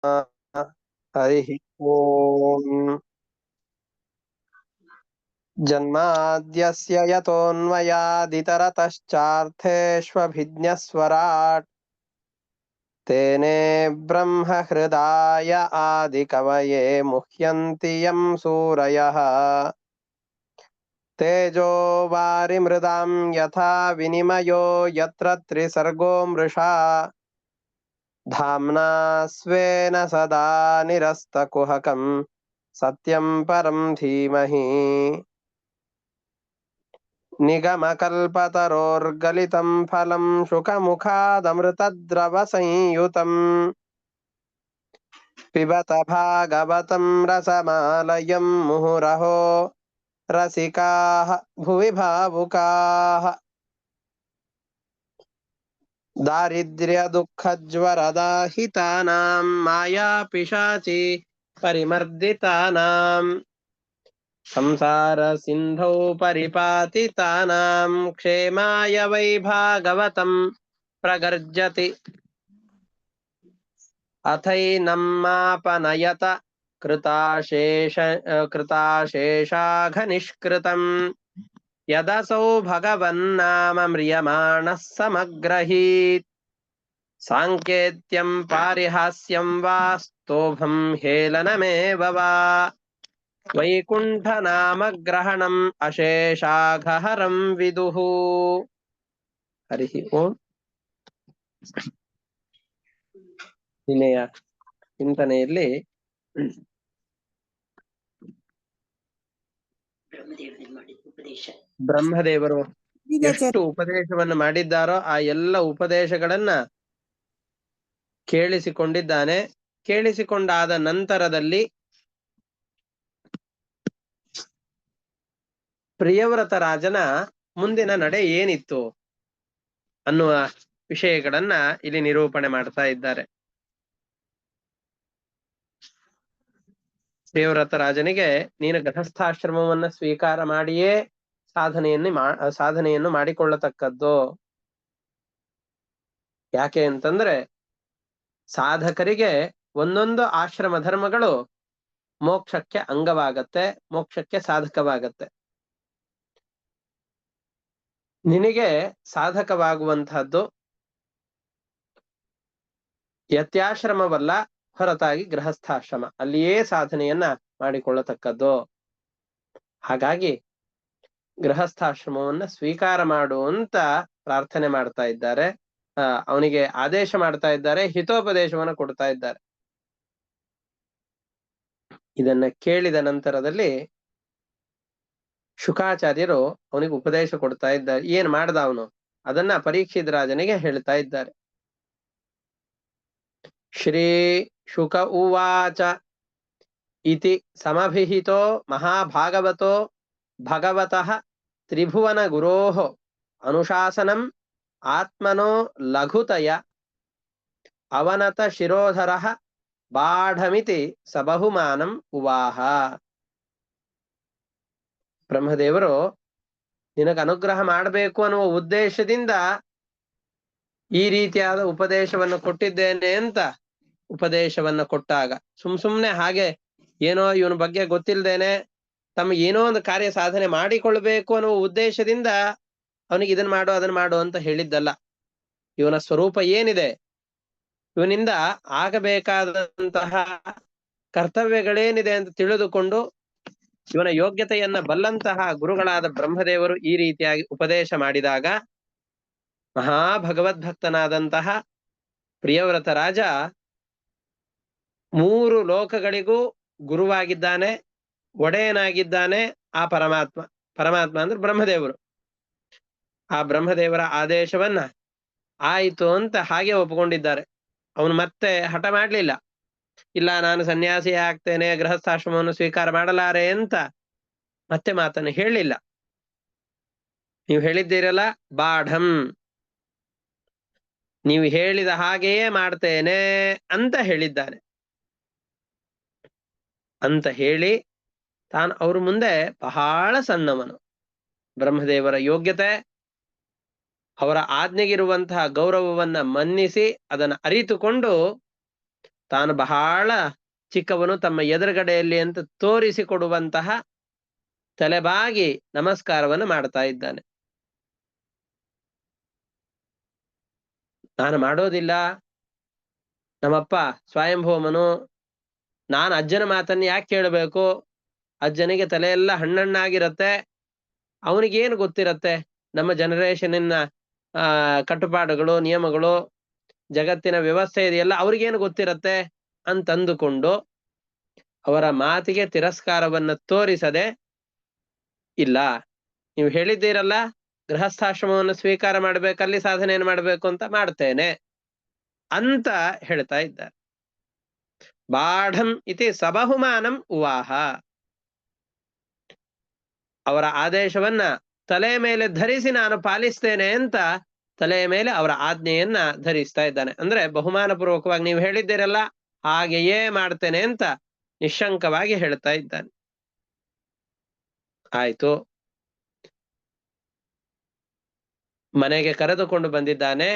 हरिः ओम्। जन्माद्यस्य यतोऽन्वयादितरतश्चार्थेष्वभिज्ञस्वराट् तेने ब्रह्महृदाय आदिकवये मुह्यन्ति यं सूरयः। तेजो वारिमृदां यथा विनिमयो यत्र त्रिसर्गो मृषा धाम्ना स्वेन सदा निरस्तकुहकं सत्यं परं धीमहि। निगमकल्पतरोर्गलितं फलं शुकमुखादमृतद्रवसंयुतम् पिबत भागवतं रसमालयं मुहुरहो रसिकाः भुवि भावुकाः। दारिद्र्यदुःखज्वरदाहितानां मायापिशाचि परिमर्दितानां संसारसिन्धौ परिपातितानां क्षेमाय वै भागवतं प्रगर्जति। अथैनं मापनयत कृताशेषाघनिष्कृतम् यदसौ भगवन्नाम म्रियमाणः समग्रहीत्। साङ्केत्यं पारिहास्यं वा स्तोभं हेलनमेव वा वैकुण्ठनामग्रहणम् अशेषाघहरं विदुः। हरिः ओम्। ನಿನ್ನೆಯ ಚಿಂತನೆಯಲ್ಲಿ ಬ್ರಹ್ಮದೇವರು ಎಷ್ಟು ಉಪದೇಶವನ್ನು ಮಾಡಿದ್ದಾರೋ ಆ ಎಲ್ಲ ಉಪದೇಶಗಳನ್ನ ಕೇಳಿಸಿಕೊಂಡಿದ್ದಾನೆ. ಕೇಳಿಸಿಕೊಂಡಾದ ನಂತರದಲ್ಲಿ ಪ್ರಿಯವ್ರತ ರಾಜನ ಮುಂದಿನ ನಡೆ ಏನಿತ್ತು ಅನ್ನುವ ವಿಷಯಗಳನ್ನ ಇಲ್ಲಿ ನಿರೂಪಣೆ ಮಾಡ್ತಾ ಇದ್ದಾರೆ. ಪ್ರಿಯವ್ರತ ರಾಜನಿಗೆ ನೀನು ಗೃಹಸ್ಥಾಶ್ರಮವನ್ನ ಸ್ವೀಕಾರ ಮಾಡಿಯೇ ಸಾಧನೆಯನ್ನು ಮಾಡಿಕೊಳ್ಳತಕ್ಕದ್ದು. ಯಾಕೆ ಅಂತಂದ್ರೆ ಸಾಧಕರಿಗೆ ಒಂದೊಂದು ಆಶ್ರಮ ಧರ್ಮಗಳು ಮೋಕ್ಷಕ್ಕೆ ಅಂಗವಾಗತ್ತೆ, ಮೋಕ್ಷಕ್ಕೆ ಸಾಧಕವಾಗತ್ತೆ. ನಿನಗೆ ಸಾಧಕವಾಗುವಂತಹದ್ದು ಯತ್ಯಾಶ್ರಮವಲ್ಲ, ಹೊರತಾಗಿ ಗೃಹಸ್ಥಾಶ್ರಮ, ಅಲ್ಲಿಯೇ ಸಾಧನೆಯನ್ನ ಮಾಡಿಕೊಳ್ಳತಕ್ಕದ್ದು. ಹಾಗಾಗಿ ಗೃಹಸ್ಥಾಶ್ರಮವನ್ನ ಸ್ವೀಕಾರ ಮಾಡು ಅಂತ ಪ್ರಾರ್ಥನೆ ಮಾಡ್ತಾ ಇದ್ದಾರೆ. ಅವನಿಗೆ ಆದೇಶ ಮಾಡ್ತಾ ಇದ್ದಾರೆ, ಹಿತೋಪದೇಶವನ್ನು ಕೊಡ್ತಾ ಇದ್ದಾರೆ. ಇದನ್ನ ಕೇಳಿದ ನಂತರದಲ್ಲಿ ಶುಕಾಚಾರ್ಯರು ಅವನಿಗೆ ಉಪದೇಶ ಕೊಡ್ತಾ ಇದ್ದಾರೆ. ಏನ್ ಮಾಡ್ದ ಅವನು ಅದನ್ನ ಪರೀಕ್ಷಿತ್ ರಾಜನಿಗೆ ಹೇಳ್ತಾ ಇದ್ದಾರೆ. ಶ್ರೀ ಶುಕ ಉವಾಚ ಇತಿ ಸಮಭಿಹಿತೋ ಮಹಾಭಾಗವತೋ ಭಗವತಃ ತ್ರಿಭುವನ ಗುರೋಃ ಅನುಶಾಸನಂ ಆತ್ಮನೋ ಲಘುತಯ ಅವನತ ಶಿರೋಧರಃ ಬಾಢಮಿತಿ ಸಬಹುಮಾನಂ ಉವಾಹ. ಬ್ರಹ್ಮದೇವರು ನಿನಗೆ ಅನುಗ್ರಹ ಮಾಡಬೇಕು ಅನ್ನುವ ಉದ್ದೇಶದಿಂದ ಈ ರೀತಿಯಾದ ಉಪದೇಶವನ್ನು ಕೊಟ್ಟಿದ್ದೇನೆ ಅಂತ ಉಪದೇಶವನ್ನ ಕೊಟ್ಟಾಗ ಸುಮ್ನೆ ಹಾಗೆ ಏನೋ ಇವನ ಬಗ್ಗೆ ಗೊತ್ತಿಲ್ದೇನೆ ತಮ್ಮ ಏನೋ ಒಂದು ಕಾರ್ಯ ಸಾಧನೆ ಮಾಡಿಕೊಳ್ಬೇಕು ಅನ್ನುವ ಉದ್ದೇಶದಿಂದ ಅವನಿಗೆ ಇದನ್ ಮಾಡು ಅದನ್ನ ಮಾಡು ಅಂತ ಹೇಳಿದ್ದಲ್ಲ. ಇವನ ಸ್ವರೂಪ ಏನಿದೆ, ಇವನಿಂದ ಆಗಬೇಕಾದಂತಹ ಕರ್ತವ್ಯಗಳೇನಿದೆ ಅಂತ ತಿಳಿದುಕೊಂಡು ಇವನ ಯೋಗ್ಯತೆಯನ್ನ ಬಲ್ಲಂತಹ ಗುರುಗಳಾದ ಬ್ರಹ್ಮದೇವರು ಈ ರೀತಿಯಾಗಿ ಉಪದೇಶ ಮಾಡಿದಾಗ ಮಹಾಭಗವದ್ಭಕ್ತನಾದಂತಹ ಪ್ರಿಯವ್ರತ ರಾಜ 3 ಲೋಕಗಳಿಗೂ ಗುರುವಾಗಿದ್ದಾನೆ, ಒಡೆಯನಾಗಿದ್ದಾನೆ ಆ ಪರಮಾತ್ಮ. ಪರಮಾತ್ಮ ಅಂದ್ರೆ ಬ್ರಹ್ಮದೇವರು. ಆ ಬ್ರಹ್ಮದೇವರ ಆದೇಶವನ್ನ ಆಯಿತು ಅಂತ ಹಾಗೆ ಒಪ್ಪಿಕೊಂಡಿದ್ದಾರೆ. ಅವನು ಮತ್ತೆ ಹಠ ಮಾಡ್ಲಿಲ್ಲ, ಇಲ್ಲ ನಾನು ಸನ್ಯಾಸಿ ಆಗ್ತೇನೆ, ಗೃಹಸ್ಥಾಶ್ರಮವನ್ನು ಸ್ವೀಕಾರ ಮಾಡಲಾರೆ ಅಂತ ಮತ್ತೆ ಮಾತನ್ನು ಹೇಳಿಲ್ಲ. ನೀವು ಹೇಳಿದ್ದೀರಲ್ಲ ಬಾಢಂ, ನೀವು ಹೇಳಿದ ಹಾಗೆಯೇ ಮಾಡ್ತೇನೆ ಅಂತ ಹೇಳಿದ್ದಾನೆ. ಅಂತ ಹೇಳಿ ತಾನು ಅವ್ರ ಮುಂದೆ ಬಹಳ ಸಣ್ಣವನು. ಬ್ರಹ್ಮದೇವರ ಯೋಗ್ಯತೆ, ಅವರ ಆಜ್ಞೆಗಿರುವಂತಹ ಗೌರವವನ್ನ ಮನ್ನಿಸಿ ಅದನ್ನು ಅರಿತುಕೊಂಡು ತಾನು ಬಹಳ ಚಿಕ್ಕವನು ತಮ್ಮ ಎದುರುಗಡೆಯಲ್ಲಿ ಅಂತ ತೋರಿಸಿಕೊಡುವಂತಹ ತಲೆಬಾಗಿ ನಮಸ್ಕಾರವನ್ನು ಮಾಡ್ತಾ ಇದ್ದಾನೆ. ನಾನು ಮಾಡೋದಿಲ್ಲ, ನಮ್ಮಪ್ಪ ಸ್ವಯಂಭೂಮನು, ನಾನು ಅಜ್ಜನ ಮಾತನ್ನು ಯಾಕೆ ಕೇಳಬೇಕು, ಅಜ್ಜನಿಗೆ ತಲೆಯೆಲ್ಲ ಹಣ್ಣಣ್ಣಾಗಿರತ್ತೆ, ಅವನಿಗೇನು ಗೊತ್ತಿರತ್ತೆ ನಮ್ಮ ಜನರೇಷನಿನ ಕಟ್ಟುಪಾಡುಗಳು, ನಿಯಮಗಳು, ಜಗತ್ತಿನ ವ್ಯವಸ್ಥೆ ಇದೆಯಲ್ಲ, ಅವ್ರಿಗೇನು ಗೊತ್ತಿರತ್ತೆ ಅಂತಂದುಕೊಂಡು ಅವರ ಮಾತಿಗೆ ತಿರಸ್ಕಾರವನ್ನ ತೋರಿಸದೆ, ಇಲ್ಲ ನೀವು ಹೇಳಿದ್ದೀರಲ್ಲ ಗೃಹಸ್ಥಾಶ್ರಮವನ್ನು ಸ್ವೀಕಾರ ಮಾಡ್ಬೇಕಲ್ಲಿ ಸಾಧನೆಯನ್ನು ಮಾಡ್ಬೇಕು ಅಂತ ಮಾಡ್ತೇನೆ ಅಂತ ಹೇಳ್ತಾ ಇದ್ದಾರೆ. ಬಾಢಂ ಇತಿ ಸಬಹುಮಾನಂ ಉವಾಹ. ಅವರ ಆದೇಶವನ್ನ ತಲೆ ಮೇಲೆ ಧರಿಸಿ ನಾನು ಪಾಲಿಸ್ತೇನೆ ಅಂತ ತಲೆಯ ಮೇಲೆ ಅವರ ಆಜ್ಞೆಯನ್ನ ಧರಿಸ್ತಾ ಇದ್ದಾನೆ. ಅಂದ್ರೆ ಬಹುಮಾನ ಪೂರ್ವಕವಾಗಿ ನೀವು ಹೇಳಿದ್ದೀರಲ್ಲ ಹಾಗೆಯೇ ಮಾಡ್ತೇನೆ ಅಂತ ನಿಶಂಕವಾಗಿ ಹೇಳ್ತಾ ಇದ್ದಾನೆ. ಆಯ್ತು, ಮನೆಗೆ ಕರೆದುಕೊಂಡು ಬಂದಿದ್ದಾನೆ.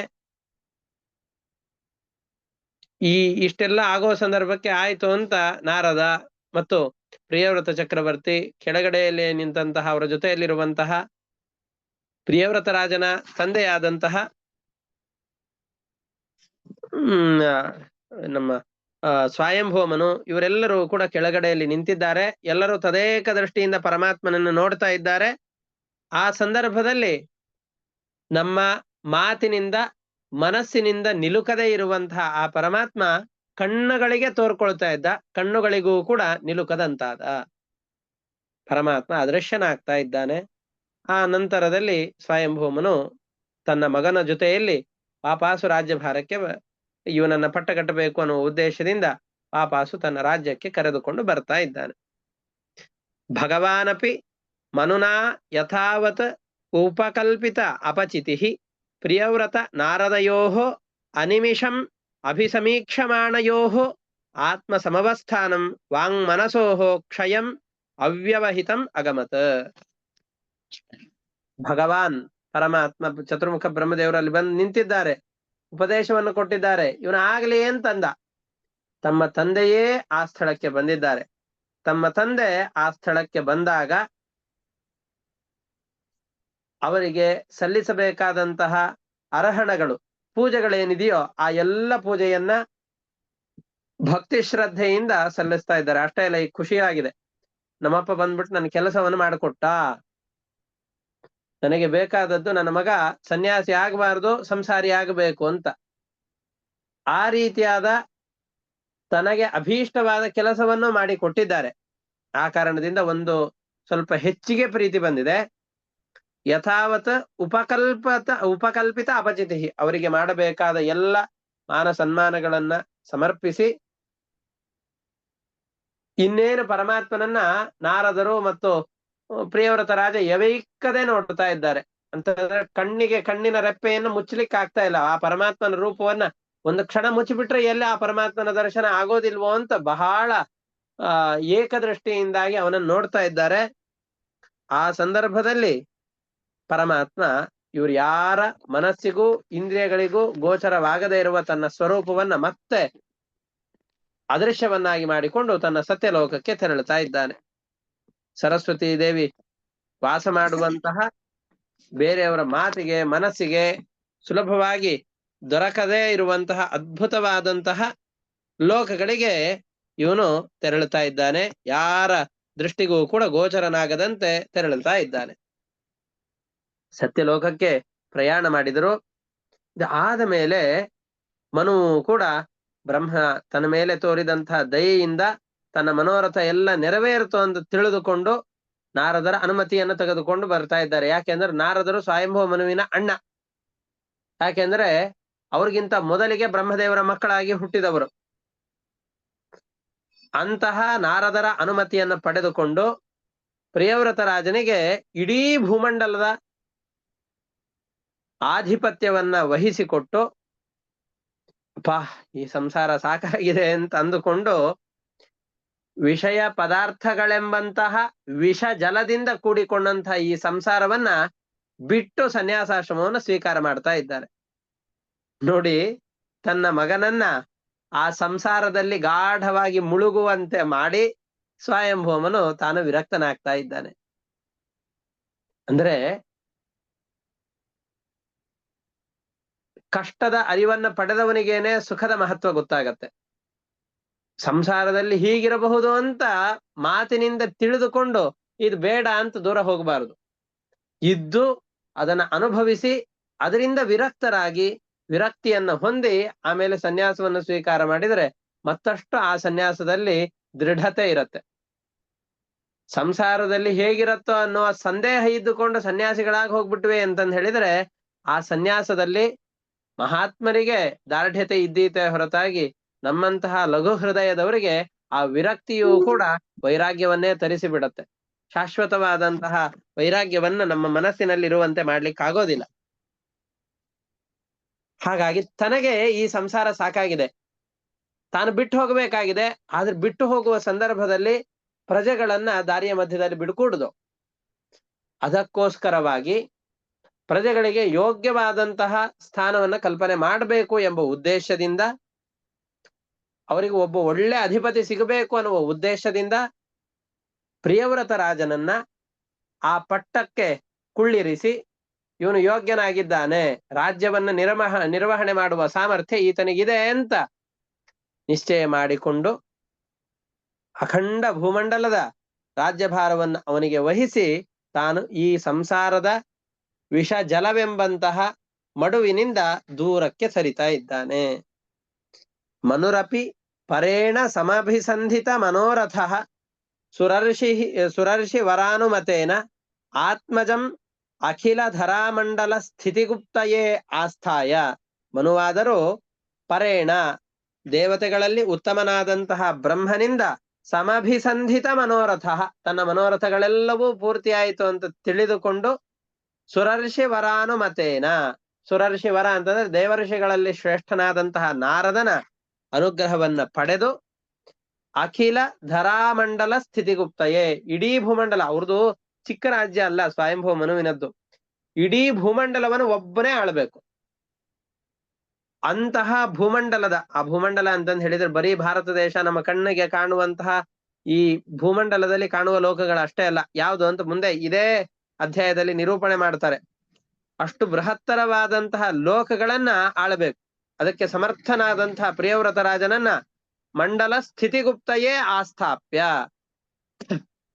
ಇಷ್ಟೆಲ್ಲ ಆಗೋ ಸಂದರ್ಭಕ್ಕೆ ಆಯ್ತು ಅಂತ ನಾರದ ಮತ್ತು ಪ್ರಿಯವ್ರತ ಚಕ್ರವರ್ತಿ, ಕೆಳಗಡೆಯಲ್ಲಿ ನಿಂತಹ ಅವರ ಜೊತೆಯಲ್ಲಿರುವಂತಹ ಪ್ರಿಯವ್ರತ ರಾಜನ ತಂದೆಯಾದಂತಹ ನಮ್ಮ ಸ್ವಯಂಭೂಮನು, ಇವರೆಲ್ಲರೂ ಕೂಡ ಕೆಳಗಡೆಯಲ್ಲಿ ನಿಂತಿದ್ದಾರೆ. ಎಲ್ಲರೂ ತದೇಕ ದೃಷ್ಟಿಯಿಂದ ಪರಮಾತ್ಮನನ್ನು ನೋಡ್ತಾ ಇದ್ದಾರೆ. ಆ ಸಂದರ್ಭದಲ್ಲಿ ನಮ್ಮ ಮಾತಿನಿಂದ ಮನಸ್ಸಿನಿಂದ ನಿಲುಕದೇ ಇರುವಂತಹ ಆ ಪರಮಾತ್ಮ ಕಣ್ಣುಗಳಿಗೆ ತೋರ್ಕೊಳ್ತಾ ಇದ್ದ, ಕಣ್ಣುಗಳಿಗೂ ಕೂಡ ನಿಲುಕದಂತಾದ ಪರಮಾತ್ಮ ಅದೃಶ್ಯನಾಗ್ತಾ ಇದ್ದಾನೆ. ಆ ನಂತರದಲ್ಲಿ ಸ್ವಯಂಭೂಮನು ತನ್ನ ಮಗನ ಜೊತೆಯಲ್ಲಿ ವಾಪಾಸು ರಾಜ್ಯಭಾರಕ್ಕೆ ಇವನನ್ನ ಪಟ್ಟಗಟ್ಟಬೇಕು ಅನ್ನುವ ಉದ್ದೇಶದಿಂದ ವಾಪಾಸು ತನ್ನ ರಾಜ್ಯಕ್ಕೆ ಕರೆದುಕೊಂಡು ಬರ್ತಾ ಇದ್ದಾನೆ. ಭಗವಾನಪಿ ಮನುನಾ ಯಥಾವತ್ ಉಪಕಲ್ಪಿತ ಅಪಚಿತಿ ಪ್ರಿಯವ್ರತ ನಾರದಯೋ ಅನಿಮಿಷಂ ಅಭಿಸಮೀಕ್ಷಮಾಣಯೋ ಆತ್ಮ ಸಮವಸ್ಥಾನಂ ವಾಂಗ್ಮನಸೋ ಕ್ಷಯಂ ಅವ್ಯವಹಿತಂ ಅಗಮತ್. ಭಗವಾನ್ ಪರಮಾತ್ಮ ಚತುರ್ಮುಖ ಬ್ರಹ್ಮದೇವರಲ್ಲಿ ಬಂದು ನಿಂತಿದ್ದಾರೆ, ಉಪದೇಶವನ್ನು ಕೊಟ್ಟಿದ್ದಾರೆ. ಇವನ ಆಗ್ಲಿ ಅಂತಂದ. ತಮ್ಮ ತಂದೆಯೇ ಆ ಸ್ಥಳಕ್ಕೆ ಬಂದಿದ್ದಾರೆ. ತಮ್ಮ ತಂದೆ ಆ ಸ್ಥಳಕ್ಕೆ ಬಂದಾಗ ಅವರಿಗೆ ಸಲ್ಲಿಸಬೇಕಾದಂತಹ ಅರ್ಹಣಗಳು, ಪೂಜೆಗಳೇನಿದೆಯೋ ಆ ಎಲ್ಲ ಪೂಜೆಯನ್ನ ಭಕ್ತಿ ಶ್ರದ್ಧೆಯಿಂದ ಸಲ್ಲಿಸ್ತಾ ಇದ್ದಾರೆ. ಅಷ್ಟೇ ಇಲ್ಲ, ಈಗ ಖುಷಿಯಾಗಿದೆ, ನಮ್ಮಪ್ಪ ಬಂದ್ಬಿಟ್ಟು ನನ್ನ ಕೆಲಸವನ್ನು ಮಾಡಿಕೊಟ್ಟ, ನನಗೆ ಬೇಕಾದದ್ದು ನನ್ನ ಮಗ ಸನ್ಯಾಸಿ ಆಗಬಾರ್ದು, ಸಂಸಾರಿ ಆಗಬೇಕು ಅಂತ. ಆ ರೀತಿಯಾದ ತನಗೆ ಅಭೀಷ್ಟವಾದ ಕೆಲಸವನ್ನು ಮಾಡಿ ಕೊಟ್ಟಿದ್ದಾರೆ. ಆ ಕಾರಣದಿಂದ ಒಂದು ಸ್ವಲ್ಪ ಹೆಚ್ಚಿಗೆ ಪ್ರೀತಿ ಬಂದಿದೆ. ಯಥಾವತ್ ಉಪಕಲ್ಪಿತ ಅಪಚಿತಿ, ಅವರಿಗೆ ಮಾಡಬೇಕಾದ ಎಲ್ಲ ಮಾನ ಸನ್ಮಾನಗಳನ್ನ ಸಮರ್ಪಿಸಿ ಇನ್ನೇನು ಪರಮಾತ್ಮನನ್ನ ನಾರದರು ಮತ್ತು ಪ್ರಿಯವ್ರತ ರಾಜ ಯವೈಕ್ಕದೆ ನೋಡ್ತಾ ಇದ್ದಾರೆ. ಅಂತಂದ್ರೆ ಕಣ್ಣಿನ ರೆಪ್ಪೆಯನ್ನು ಮುಚ್ಚಲಿಕ್ಕೆ ಆಗ್ತಾ ಇಲ್ಲ. ಆ ಪರಮಾತ್ಮನ ರೂಪವನ್ನ ಒಂದು ಕ್ಷಣ ಮುಚ್ಚಿಬಿಟ್ರೆ ಎಲ್ಲಿ ಆ ಪರಮಾತ್ಮನ ದರ್ಶನ ಆಗೋದಿಲ್ವೋ ಅಂತ ಬಹಳ ಏಕದೃಷ್ಟಿಯಿಂದಾಗಿ ಅವನನ್ನು ನೋಡ್ತಾ ಇದ್ದಾರೆ. ಆ ಸಂದರ್ಭದಲ್ಲಿ ಪರಮಾತ್ಮ ಇವ್ರು ಯಾರ ಮನಸ್ಸಿಗೂ ಇಂದ್ರಿಯಗಳಿಗೂ ಗೋಚರವಾಗದೇ ಇರುವ ತನ್ನ ಸ್ವರೂಪವನ್ನ ಮತ್ತೆ ಅದೃಶ್ಯವನ್ನಾಗಿ ಮಾಡಿಕೊಂಡು ತನ್ನ ಸತ್ಯಲೋಕಕ್ಕೆ ತೆರಳುತ್ತಾ ಇದ್ದಾನೆ. ಸರಸ್ವತಿ ದೇವಿ ವಾಸ ಮಾಡುವಂತಹ ಬೇರೆಯವರ ಮಾತಿಗೆ ಮನಸ್ಸಿಗೆ ಸುಲಭವಾಗಿ ದೊರಕದೇ ಇರುವಂತಹ ಅದ್ಭುತವಾದಂತಹ ಲೋಕಗಳಿಗೆ ಇವನು ತೆರಳುತ್ತಾ ಇದ್ದಾನೆ. ಯಾರ ದೃಷ್ಟಿಗೂ ಕೂಡ ಗೋಚರನಾಗದಂತೆ ತೆರಳುತ್ತಾ ಇದ್ದಾನೆ. ಸತ್ಯಲೋಕಕ್ಕೆ ಪ್ರಯಾಣ ಮಾಡಿದರು. ಆದ ಮೇಲೆ ಮನು ಕೂಡ ಬ್ರಹ್ಮ ತನ್ನ ಮೇಲೆ ತೋರಿದಂತಹ ದಯೆಯಿಂದ ತನ್ನ ಮನೋರಥ ಎಲ್ಲ ನೆರವೇರಿತು ಅಂತ ತಿಳಿದುಕೊಂಡು ನಾರದರ ಅನುಮತಿಯನ್ನು ತೆಗೆದುಕೊಂಡು ಬರ್ತಾ ಇದ್ದಾರೆ. ಯಾಕೆಂದ್ರೆ ನಾರದರು ಸ್ವಯಂಭವ ಮನುವಿನ ಅಣ್ಣ. ಯಾಕೆಂದ್ರೆ ಅವ್ರಿಗಿಂತ ಮೊದಲಿಗೆ ಬ್ರಹ್ಮದೇವರ ಮಕ್ಕಳಾಗಿ ಹುಟ್ಟಿದವರು. ಅಂತಹ ನಾರದರ ಅನುಮತಿಯನ್ನು ಪಡೆದುಕೊಂಡು ಪ್ರಿಯವ್ರತ ರಾಜನಿಗೆ ಇಡೀ ಭೂಮಂಡಲದ ಆಧಿಪತ್ಯವನ್ನ ವಹಿಸಿಕೊಟ್ಟು, ಈ ಸಂಸಾರ ಸಾಕಾಗಿದೆ ಅಂತ ಅಂದುಕೊಂಡು ವಿಷಯ ಪದಾರ್ಥಗಳೆಂಬಂತಹ ವಿಷ ಜಲದಿಂದ ಕೂಡಿಕೊಂಡಂತಹ ಈ ಸಂಸಾರವನ್ನ ಬಿಟ್ಟು ಸನ್ಯಾಸಾಶ್ರಮವನ್ನು ಸ್ವೀಕಾರ ಮಾಡ್ತಾ ಇದ್ದಾರೆ. ನೋಡಿ, ತನ್ನ ಮಗನನ್ನ ಆ ಸಂಸಾರದಲ್ಲಿ ಗಾಢವಾಗಿ ಮುಳುಗುವಂತೆ ಮಾಡಿ ಸ್ವಯಂಭೂಮನು ತಾನು ವಿರಕ್ತನಾಗ್ತಾ ಇದ್ದಾನೆ. ಅಂದ್ರೆ ಕಷ್ಟದ ಅರಿವನ್ನ ಪಡೆದವನಿಗೇನೆ ಸುಖದ ಮಹತ್ವ ಗೊತ್ತಾಗತ್ತೆ. ಸಂಸಾರದಲ್ಲಿ ಹೀಗಿರಬಹುದು ಅಂತ ಮಾತಿನಿಂದ ತಿಳಿದುಕೊಂಡು ಇದು ಬೇಡ ಅಂತ ದೂರ ಹೋಗಬಾರದು. ಇದ್ದು ಅದನ್ನ ಅನುಭವಿಸಿ ಅದರಿಂದ ವಿರಕ್ತರಾಗಿ ವಿರಕ್ತಿಯನ್ನ ಹೊಂದಿ ಆಮೇಲೆ ಸನ್ಯಾಸವನ್ನು ಸ್ವೀಕಾರ ಮಾಡಿದರೆ ಮತ್ತಷ್ಟು ಆ ಸನ್ಯಾಸದಲ್ಲಿ ದೃಢತೆ ಇರತ್ತೆ. ಸಂಸಾರದಲ್ಲಿ ಹೇಗಿರತ್ತೋ ಅನ್ನುವ ಸಂದೇಹ ಇದ್ದುಕೊಂಡು ಸನ್ಯಾಸಿಗಳಾಗಿ ಹೋಗ್ಬಿಟ್ವಿ ಅಂತಂದು ಹೇಳಿದ್ರೆ ಆ ಸನ್ಯಾಸದಲ್ಲಿ ಮಹಾತ್ಮರಿಗೆ ದಾರ್ಢ್ಯತೆ ಇದ್ದೀತೆ ಹೊರತಾಗಿ ನಮ್ಮಂತಹ ಲಘು ಹೃದಯದವರಿಗೆ ಆ ವಿರಕ್ತಿಯೂ ಕೂಡ ವೈರಾಗ್ಯವನ್ನೇ ತರಿಸಿ ಬಿಡತ್ತೆ. ಶಾಶ್ವತವಾದಂತಹ ವೈರಾಗ್ಯವನ್ನ ನಮ್ಮ ಮನಸ್ಸಿನಲ್ಲಿರುವಂತೆ ಮಾಡ್ಲಿಕ್ಕಾಗೋದಿಲ್ಲ. ಹಾಗಾಗಿ ತನಗೆ ಈ ಸಂಸಾರ ಸಾಕಾಗಿದೆ, ತಾನು ಬಿಟ್ಟು ಹೋಗಬೇಕಾಗಿದೆ. ಆದ್ರೆ ಬಿಟ್ಟು ಹೋಗುವ ಸಂದರ್ಭದಲ್ಲಿ ಪ್ರಜೆಗಳನ್ನ ದಾರಿಯ ಮಧ್ಯದಲ್ಲಿ ಬಿಡುಕೂಡುದು. ಅದಕ್ಕೋಸ್ಕರವಾಗಿ ಪ್ರಜೆಗಳಿಗೆ ಯೋಗ್ಯವಾದಂತಹ ಸ್ಥಾನವನ್ನ ಕಲ್ಪನೆ ಮಾಡಬೇಕು ಎಂಬ ಉದ್ದೇಶದಿಂದ, ಅವರಿಗೆ ಒಬ್ಬ ಒಳ್ಳೆ ಅಧಿಪತಿ ಸಿಗಬೇಕು ಅನ್ನುವ ಉದ್ದೇಶದಿಂದ ಪ್ರಿಯವ್ರತ ರಾಜನನ್ನ ಆ ಪಟ್ಟಕ್ಕೆ ಕುಳ್ಳಿರಿಸಿ ಇವನು ಯೋಗ್ಯನಾಗಿದ್ದಾನೆ, ರಾಜ್ಯವನ್ನ ನಿರ್ವಹಣೆ ಮಾಡುವ ಸಾಮರ್ಥ್ಯ ಈತನಿಗಿದೆ ಅಂತ ನಿಶ್ಚಯ ಮಾಡಿಕೊಂಡು ಅಖಂಡ ಭೂಮಂಡಲದ ರಾಜ್ಯಭಾರವನ್ನು ಅವನಿಗೆ ವಹಿಸಿ ತಾನು ಈ ಸಂಸಾರದ ವಿಷ ಜಲವೆಂಬಂತಹ ಮಡುವಿನಿಂದ ದೂರಕ್ಕೆ ಸರಿತಾ ಇದ್ದಾನೆ. ಮನುರಪಿ ಪರೇಣ ಸಮಭಿಸಂಧಿತ ಮನೋರಥ ಸುರರ್ಷಿ ವರಾನುಮತೇನ ಆತ್ಮಜಂ ಅಖಿಲ ಧರಾಮಂಡಲ ಸ್ಥಿತಿಗುಪ್ತಯೇ ಆಸ್ಥಾಯ. ಮನುವಾದರೂ ಪರೇಣ ದೇವತೆಗಳಲ್ಲಿ ಉತ್ತಮನಾದಂತಹ ಬ್ರಹ್ಮನಿಂದ ಸಮಭಿಸಂಧಿತ ಮನೋರಥ, ತನ್ನ ಮನೋರಥಗಳೆಲ್ಲವೂ ಪೂರ್ತಿಯಾಯಿತು ಅಂತ ತಿಳಿದುಕೊಂಡು ಸುರರ್ಷಿ ವರಾನುಮತೇನ, ಸುರರ್ಷಿ ವರ ಅಂತಂದ್ರೆ ದೇವಋಷಿಗಳಲ್ಲಿ ಶ್ರೇಷ್ಠನಾದಂತಹ ನಾರದನ ಅನುಗ್ರಹವನ್ನ ಪಡೆದು ಅಖಿಲ ಧರಾಮಂಡಲ ಸ್ಥಿತಿಗುಪ್ತಯೇ, ಇಡೀ ಭೂಮಂಡಲ, ಅವ್ರದ್ದು ಚಿಕ್ಕ ರಾಜ್ಯ ಅಲ್ಲ ಸ್ವಯಂಭೂ ಮನುವಿನದ್ದು, ಇಡೀ ಭೂಮಂಡಲವನ್ನು ಒಬ್ಬನೇ ಆಳ್ಬೇಕು. ಅಂತಹ ಭೂಮಂಡಲದ, ಆ ಭೂಮಂಡಲ ಅಂತಂದು ಹೇಳಿದ್ರೆ ಬರೀ ಭಾರತ ದೇಶ ನಮ್ಮ ಕಣ್ಣಿಗೆ ಕಾಣುವಂತಹ ಈ ಭೂಮಂಡಲದಲ್ಲಿ ಕಾಣುವ ಲೋಕಗಳು ಅಷ್ಟೇ ಅಲ್ಲ, ಯಾವುದು ಅಂತ ಮುಂದೆ ಇದೇ ಅಧ್ಯಾಯದಲ್ಲಿ ನಿರೂಪಣೆ ಮಾಡ್ತಾರೆ. ಅಷ್ಟು ಬೃಹತ್ತರವಾದಂತಹ ಲೋಕಗಳನ್ನ ಆಳಬೇಕು. ಅದಕ್ಕೆ ಸಮರ್ಥನಾದಂತಹ ಪ್ರಿಯವ್ರತ ರಾಜನನ್ನ ಮಂಡಲ ಸ್ಥಿತಿಗುಪ್ತಯೇ ಆಸ್ಥಾಪ್ಯ,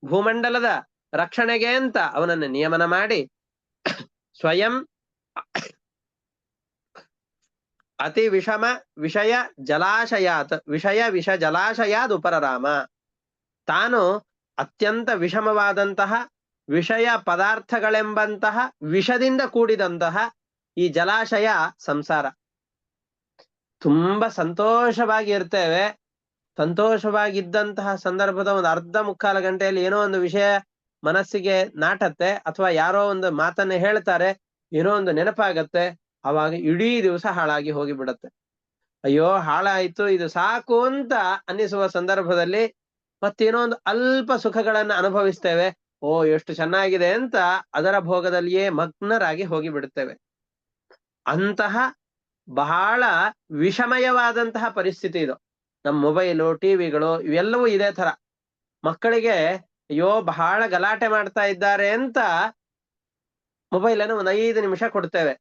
ಭೂಮಂಡಲದ ರಕ್ಷಣೆಗೆ ಅಂತ ಅವನನ್ನು ನಿಯಮನ ಮಾಡಿ ಸ್ವಯಂ ಅತಿ ವಿಷಯ ವಿಷ ಜಲಾಶಯಾದ್ ಉಪರರಾಮ, ತಾನು ಅತ್ಯಂತ ವಿಷಮವಾದಂತಹ ವಿಷಯ ಪದಾರ್ಥಗಳೆಂಬಂತಹ ವಿಷದಿಂದ ಕೂಡಿದಂತಹ ಈ ಜಲಾಶಯ ಸಂಸಾರ. ತುಂಬಾ ಸಂತೋಷವಾಗಿ ಇರ್ತೇವೆ, ಸಂತೋಷವಾಗಿದ್ದಂತಹ ಸಂದರ್ಭದ ಒಂದು ಅರ್ಧ ಮುಕ್ಕಾಲು ಗಂಟೆಯಲ್ಲಿ ಏನೋ ಒಂದು ವಿಷಯ ಮನಸ್ಸಿಗೆ ನಾಟತ್ತೆ, ಅಥವಾ ಯಾರೋ ಒಂದು ಮಾತನ್ನ ಹೇಳ್ತಾರೆ, ಏನೋ ಒಂದು ನೆನಪಾಗತ್ತೆ, ಅವಾಗ ಇಡೀ ದಿವಸ ಹಾಳಾಗಿ ಹೋಗಿಬಿಡತ್ತೆ. ಅಯ್ಯೋ ಹಾಳಾಯ್ತು ಇದು ಸಾಕು ಅಂತ ಅನ್ನಿಸುವ ಸಂದರ್ಭದಲ್ಲಿ ಮತ್ತೇನೋ ಒಂದು ಅಲ್ಪ ಸುಖಗಳನ್ನ ಅನುಭವಿಸ್ತೇವೆ, ಓ ಎಷ್ಟು ಚೆನ್ನಾಗಿದೆ ಅಂತ ಅದರ ಭೋಗದಲ್ಲಿಯೇ ಮಗ್ನರಾಗಿ ಹೋಗಿಬಿಡುತ್ತೇವೆ. ಅಂತಹ ಬಹಳ ವಿಷಮಯವಾದಂತಹ ಪರಿಸ್ಥಿತಿ ಇದು. ನಮ್ಮ ಮೊಬೈಲು, ಟಿವಿಗಳು ಇವೆಲ್ಲವೂ ಇದೇ ತರ. ಮಕ್ಕಳಿಗೆ ಅಯ್ಯೋ ಬಹಳ ಗಲಾಟೆ ಮಾಡ್ತಾ ಇದ್ದಾರೆ ಅಂತ ಮೊಬೈಲನ್ನು ಒಂದು 5 ನಿಮಿಷ ಕೊಡ್ತೇವೆ,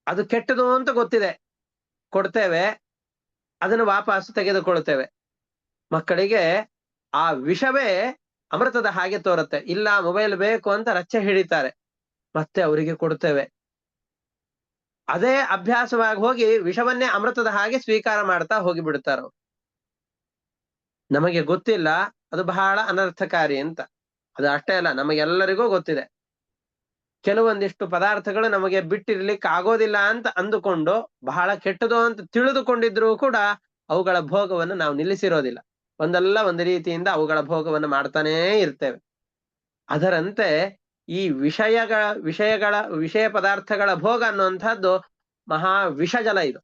ಅದು ಕೆಟ್ಟದು ಅಂತ ಗೊತ್ತಿದೆ, ಕೊಡ್ತೇವೆ, ಅದನ್ನು ವಾಪಸ್ ತೆಗೆದುಕೊಳ್ತೇವೆ. ಮಕ್ಕಳಿಗೆ ಆ ವಿಷವೇ ಅಮೃತದ ಹಾಗೆ ತೋರುತ್ತೆ. ಇಲ್ಲ ಮೊಬೈಲ್ ಬೇಕು ಅಂತ ರಚ್ಚೆ ಹಿಡಿತಾರೆ, ಮತ್ತೆ ಅವರಿಗೆ ಕೊಡ್ತೇವೆ. ಅದೇ ಅಭ್ಯಾಸವಾಗಿ ಹೋಗಿ ವಿಷವನ್ನೇ ಅಮೃತದ ಹಾಗೆ ಸ್ವೀಕಾರ ಮಾಡ್ತಾ ಹೋಗಿ ಬಿಡ್ತಾರ. ನಮಗೆ ಗೊತ್ತಿಲ್ಲ ಅದು ಬಹಳ ಅನರ್ಥಕಾರಿ ಅಂತ. ಅದು ಅಷ್ಟೇ ಅಲ್ಲ, ನಮಗೆಲ್ಲರಿಗೂ ಗೊತ್ತಿದೆ ಕೆಲವೊಂದಿಷ್ಟು ಪದಾರ್ಥಗಳು ನಮಗೆ ಬಿಟ್ಟಿರ್ಲಿಕ್ಕೆ ಆಗೋದಿಲ್ಲ ಅಂತ ಅಂದುಕೊಂಡು ಬಹಳ ಕೆಟ್ಟದು ಅಂತ ತಿಳಿದುಕೊಂಡಿದ್ರೂ ಕೂಡ ಅವುಗಳ ಭೋಗವನ್ನು ನಾವು ನಿಲ್ಲಿಸಿರೋದಿಲ್ಲ. ಒಂದಲ್ಲ ಒಂದು ರೀತಿಯಿಂದ ಅವುಗಳ ಭೋಗವನ್ನು ಮಾಡ್ತಾನೇ ಇರ್ತೇವೆ. ಅದರಂತೆ ಈ ವಿಷಯ ಪದಾರ್ಥಗಳ ಭೋಗ ಅನ್ನುವಂಥದ್ದು ಮಹಾ ವಿಷಜಲ. ಇದು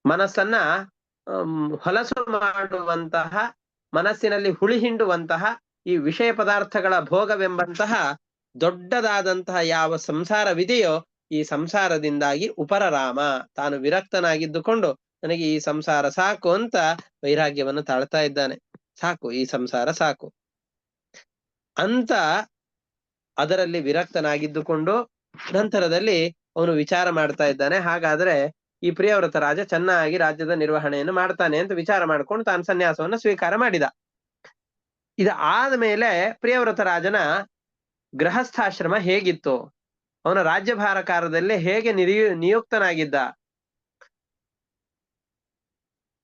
ಮನಸ್ಸನ್ನ ಹೊಲಸು ಮಾಡುವಂತಹ, ಮನಸ್ಸಿನಲ್ಲಿ ಹುಳಿ ಹಿಂಡುವಂತಹ ಈ ವಿಷಯ ಪದಾರ್ಥಗಳ ಭೋಗವೆಂಬಂತಹ ದೊಡ್ಡದಾದಂತಹ ಯಾವ ಸಂಸಾರವಿದೆಯೋ ಈ ಸಂಸಾರದಿಂದಾಗಿ ಉಪರರಾಮ, ತಾನು ವಿರಕ್ತನಾಗಿದ್ದುಕೊಂಡು ನನಗೆ ಈ ಸಂಸಾರ ಸಾಕು ಅಂತ ವೈರಾಗ್ಯವನ್ನು ತಾಳ್ತಾ ಇದ್ದಾನೆ. ಸಾಕು, ಈ ಸಂಸಾರ ಸಾಕು ಅಂತ ಅದರಲ್ಲಿ ವಿರಕ್ತನಾಗಿದ್ದುಕೊಂಡು ನಂತರದಲ್ಲಿ ಅವನು ವಿಚಾರ ಮಾಡ್ತಾ ಇದ್ದಾನೆ. ಹಾಗಾದ್ರೆ ಈ ಪ್ರಿಯವ್ರತ ರಾಜ ಚೆನ್ನಾಗಿ ರಾಜ್ಯದ ನಿರ್ವಹಣೆಯನ್ನು ಮಾಡ್ತಾನೆ ಅಂತ ವಿಚಾರ ಮಾಡ್ಕೊಂಡು ತಾನು ಸನ್ಯಾಸವನ್ನು ಸ್ವೀಕಾರ ಮಾಡಿದ. ಇದು ಆದ್ಮೇಲೆ ಪ್ರಿಯವ್ರತ ರಾಜನ ಗೃಹಸ್ಥಾಶ್ರಮ ಹೇಗಿತ್ತು, ಅವನ ರಾಜ್ಯಭಾರಕಾರದಲ್ಲಿ ಹೇಗೆ ನಿಯುಕ್ತನಾಗಿದ್ದ,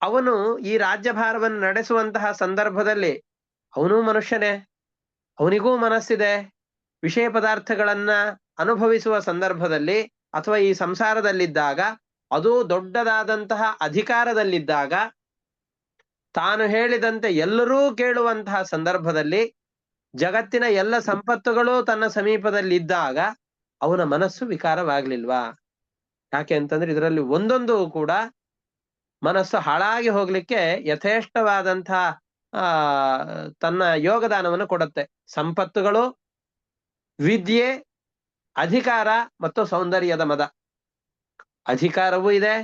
ಅವನು ಈ ರಾಜ್ಯಭಾರವನ್ನು ನಡೆಸುವಂತಹ ಸಂದರ್ಭದಲ್ಲಿ ಅವನೂ ಮನುಷ್ಯನೇ, ಅವನಿಗೂ ಮನಸ್ಸಿದೆ. ವಿಷಯ ಪದಾರ್ಥಗಳನ್ನ ಅನುಭವಿಸುವ ಸಂದರ್ಭದಲ್ಲಿ ಅಥವಾ ಈ ಸಂಸಾರದಲ್ಲಿದ್ದಾಗ, ಅದು ದೊಡ್ಡದಾದಂತಹ ಅಧಿಕಾರದಲ್ಲಿದ್ದಾಗ, ತಾನು ಹೇಳಿದಂತೆ ಎಲ್ಲರೂ ಕೇಳುವಂತಹ ಸಂದರ್ಭದಲ್ಲಿ, ಜಗತ್ತಿನ ಎಲ್ಲ ಸಂಪತ್ತುಗಳು ತನ್ನ ಸಮೀಪದಲ್ಲಿದ್ದಾಗ ಅವನ ಮನಸ್ಸು ವಿಕಾರವಾಗ್ಲಿಲ್ವಾ? ಯಾಕೆ ಅಂತಂದ್ರೆ ಇದರಲ್ಲಿ ಒಂದೊಂದು ಕೂಡ ಮನಸ್ಸು ಹಾಳಾಗಿ ಹೋಗ್ಲಿಕ್ಕೆ ಯಥೇಷ್ಟವಾದಂತಹ ತನ್ನ ಯೋಗದಾನವನ್ನು ಕೊಡುತ್ತೆ. ಸಂಪತ್ತುಗಳು, ವಿದ್ಯೆ, ಅಧಿಕಾರ ಮತ್ತು ಸೌಂದರ್ಯದ ಮದ. ಅಧಿಕಾರವೂ ಇದೆ,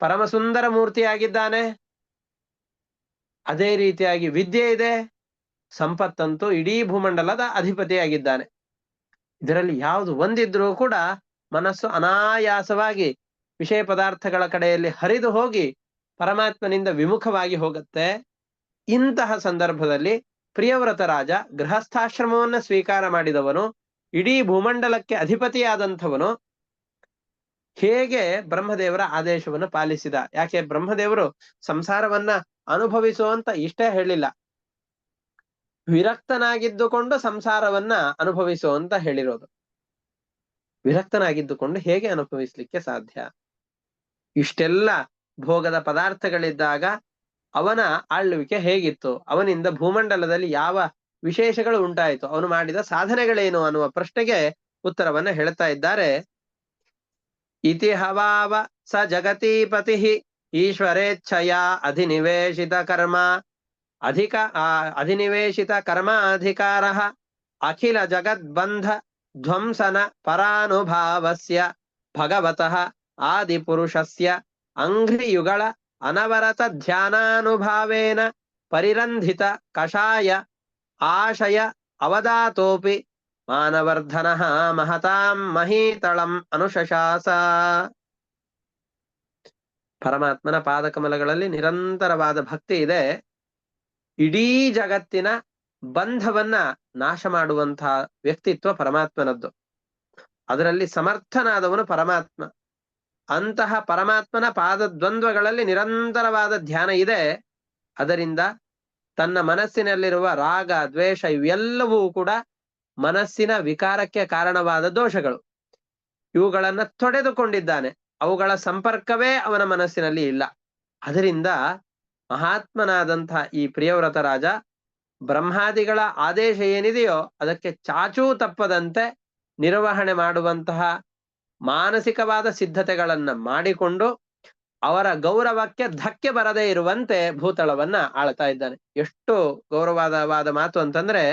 ಪರಮ ಸುಂದರ ಮೂರ್ತಿಯಾಗಿದ್ದಾನೆ, ಅದೇ ರೀತಿಯಾಗಿ ವಿದ್ಯೆ ಇದೆ, ಸಂಪತ್ತಂತೂ ಇಡೀ ಭೂಮಂಡಲದ ಅಧಿಪತಿಯಾಗಿದ್ದಾನೆ. ಇದರಲ್ಲಿ ಯಾವುದು ಒಂದಿದ್ರೂ ಕೂಡ ಮನಸ್ಸು ಅನಾಯಾಸವಾಗಿ ವಿಷಯ ಪದಾರ್ಥಗಳ ಕಡೆಯಲ್ಲಿ ಹರಿದು ಹೋಗಿ ಪರಮಾತ್ಮನಿಂದ ವಿಮುಖವಾಗಿ ಹೋಗುತ್ತೆ. ಇಂತಹ ಸಂದರ್ಭದಲ್ಲಿ ಪ್ರಿಯವ್ರತ ರಾಜ ಗೃಹಸ್ಥಾಶ್ರಮವನ್ನ ಸ್ವೀಕಾರ ಮಾಡಿದವನು, ಇಡೀ ಭೂಮಂಡಲಕ್ಕೆ ಅಧಿಪತಿಯಾದಂಥವನು, ಹೇಗೆ ಬ್ರಹ್ಮದೇವರ ಆದೇಶವನ್ನು ಪಾಲಿಸಿದ? ಯಾಕೆ ಬ್ರಹ್ಮದೇವರು ಸಂಸಾರವನ್ನ ಅನುಭವಿಸುವಂತ ಇಷ್ಟೇ ಹೇಳಿಲ್ಲ, ವಿರಕ್ತನಾಗಿದ್ದುಕೊಂಡು ಸಂಸಾರವನ್ನ ಅನುಭವಿಸು ಅಂತ ಹೇಳಿರೋದು. ವಿರಕ್ತನಾಗಿದ್ದುಕೊಂಡು ಹೇಗೆ ಅನುಭವಿಸ್ಲಿಕ್ಕೆ ಸಾಧ್ಯ? ಇಷ್ಟೆಲ್ಲ ಭೋಗದ ಪದಾರ್ಥಗಳಿದ್ದಾಗ ಅವನ ಆಳ್ವಿಕೆ ಹೇಗಿತ್ತು, ಅವನಿಂದ ಭೂಮಂಡಲದಲ್ಲಿ ಯಾವ ವಿಶೇಷಗಳು ಉಂಟಾಯಿತು, ಅವನು ಮಾಡಿದ ಸಾಧನೆಗಳೇನು ಅನ್ನುವ ಪ್ರಶ್ನೆಗೆ ಉತ್ತರವನ್ನ ಹೇಳ್ತಾ ಇದ್ದಾರೆ. ಇತಿ ಹವಾವ ಸ ಜಗತೀಪತಿ ಈಶ್ವರೇಚ್ಛಯ ಅಧಿನಿವೇಶಿತ ಕರ್ಮ ಅಧಿನಿವೇಶಿತ ಕರ್ಮಾಧಿಕಾರ ಅಖಿಲ ಜಗದ್ಬಂಧ ಧ್ವಂಸನ ಪರಾನುಭಾವಸ್ಯ ಭಗವತಃ ಆದಿಪುರುಷಸ್ಯ ಅಂಘ್ರಿಯುಗಳ ಅನವರತ ಧ್ಯಾನಾನುಭಾವೇನ ಪರಿರಂಧಿತ ಕಷಾಯ ಆಶಯ ಅವದಾತೋಪಿ ಮಾನವರ್ಧನಃ ಮಹತಾಂ ಮಹೀತಳಂ ಅನುಶಶಾಸ. ಪರಮಾತ್ಮನ ಪಾದಕಮಲಗಳಲ್ಲಿ ನಿರಂತರವಾದ ಭಕ್ತಿ ಇದೆ. ಇಡೀ ಜಗತ್ತಿನ ಬಂಧವನ್ನ ನಾಶ ಮಾಡುವಂತಹ ವ್ಯಕ್ತಿತ್ವ ಪರಮಾತ್ಮನದ್ದು. ಅದರಲ್ಲಿ ಸಮರ್ಥನಾದವನು ಪರಮಾತ್ಮ. ಅಂತಹ ಪರಮಾತ್ಮನ ಪಾದದ್ವಂದ್ವಗಳಲ್ಲಿ ನಿರಂತರವಾದ ಧ್ಯಾನ ಇದೆ. ಅದರಿಂದ ತನ್ನ ಮನಸ್ಸಿನಲ್ಲಿರುವ ರಾಗ, ದ್ವೇಷ ಇವೆಲ್ಲವೂ ಕೂಡ ಮನಸ್ಸಿನ ವಿಕಾರಕ್ಕೆ ಕಾರಣವಾದ ದೋಷಗಳು. ಇವುಗಳನ್ನ ತೊಡೆದುಕೊಂಡಿದ್ದಾನೆ. ಅವುಗಳ ಸಂಪರ್ಕವೇ ಅವನ ಮನಸ್ಸಿನಲ್ಲಿ ಇಲ್ಲ. ಅದರಿಂದ ಮಹಾತ್ಮನಾದಂತಹ ಈ ಪ್ರಿಯವ್ರತ ರಾಜ ಬ್ರಹ್ಮಾದಿಗಳ ಆದೇಶ ಏನಿದೆಯೋ ಅದಕ್ಕೆ ಚಾಚೂ ತಪ್ಪದಂತೆ ನಿರ್ವಹಣೆ ಮಾಡುವಂತಹ ಮಾನಸಿಕವಾದ ಸಿದ್ಧತೆಗಳನ್ನ ಮಾಡಿಕೊಂಡು ಅವರ ಗೌರವಕ್ಕೆ ಧಕ್ಕೆ ಬರದೇ ಇರುವಂತೆ ಭೂತಳವನ್ನ ಆಳ್ತಾ ಇದ್ದಾನೆ. ಎಷ್ಟು ಗೌರವವಾದ ಮಾತು ಅಂತಂದ್ರೆ,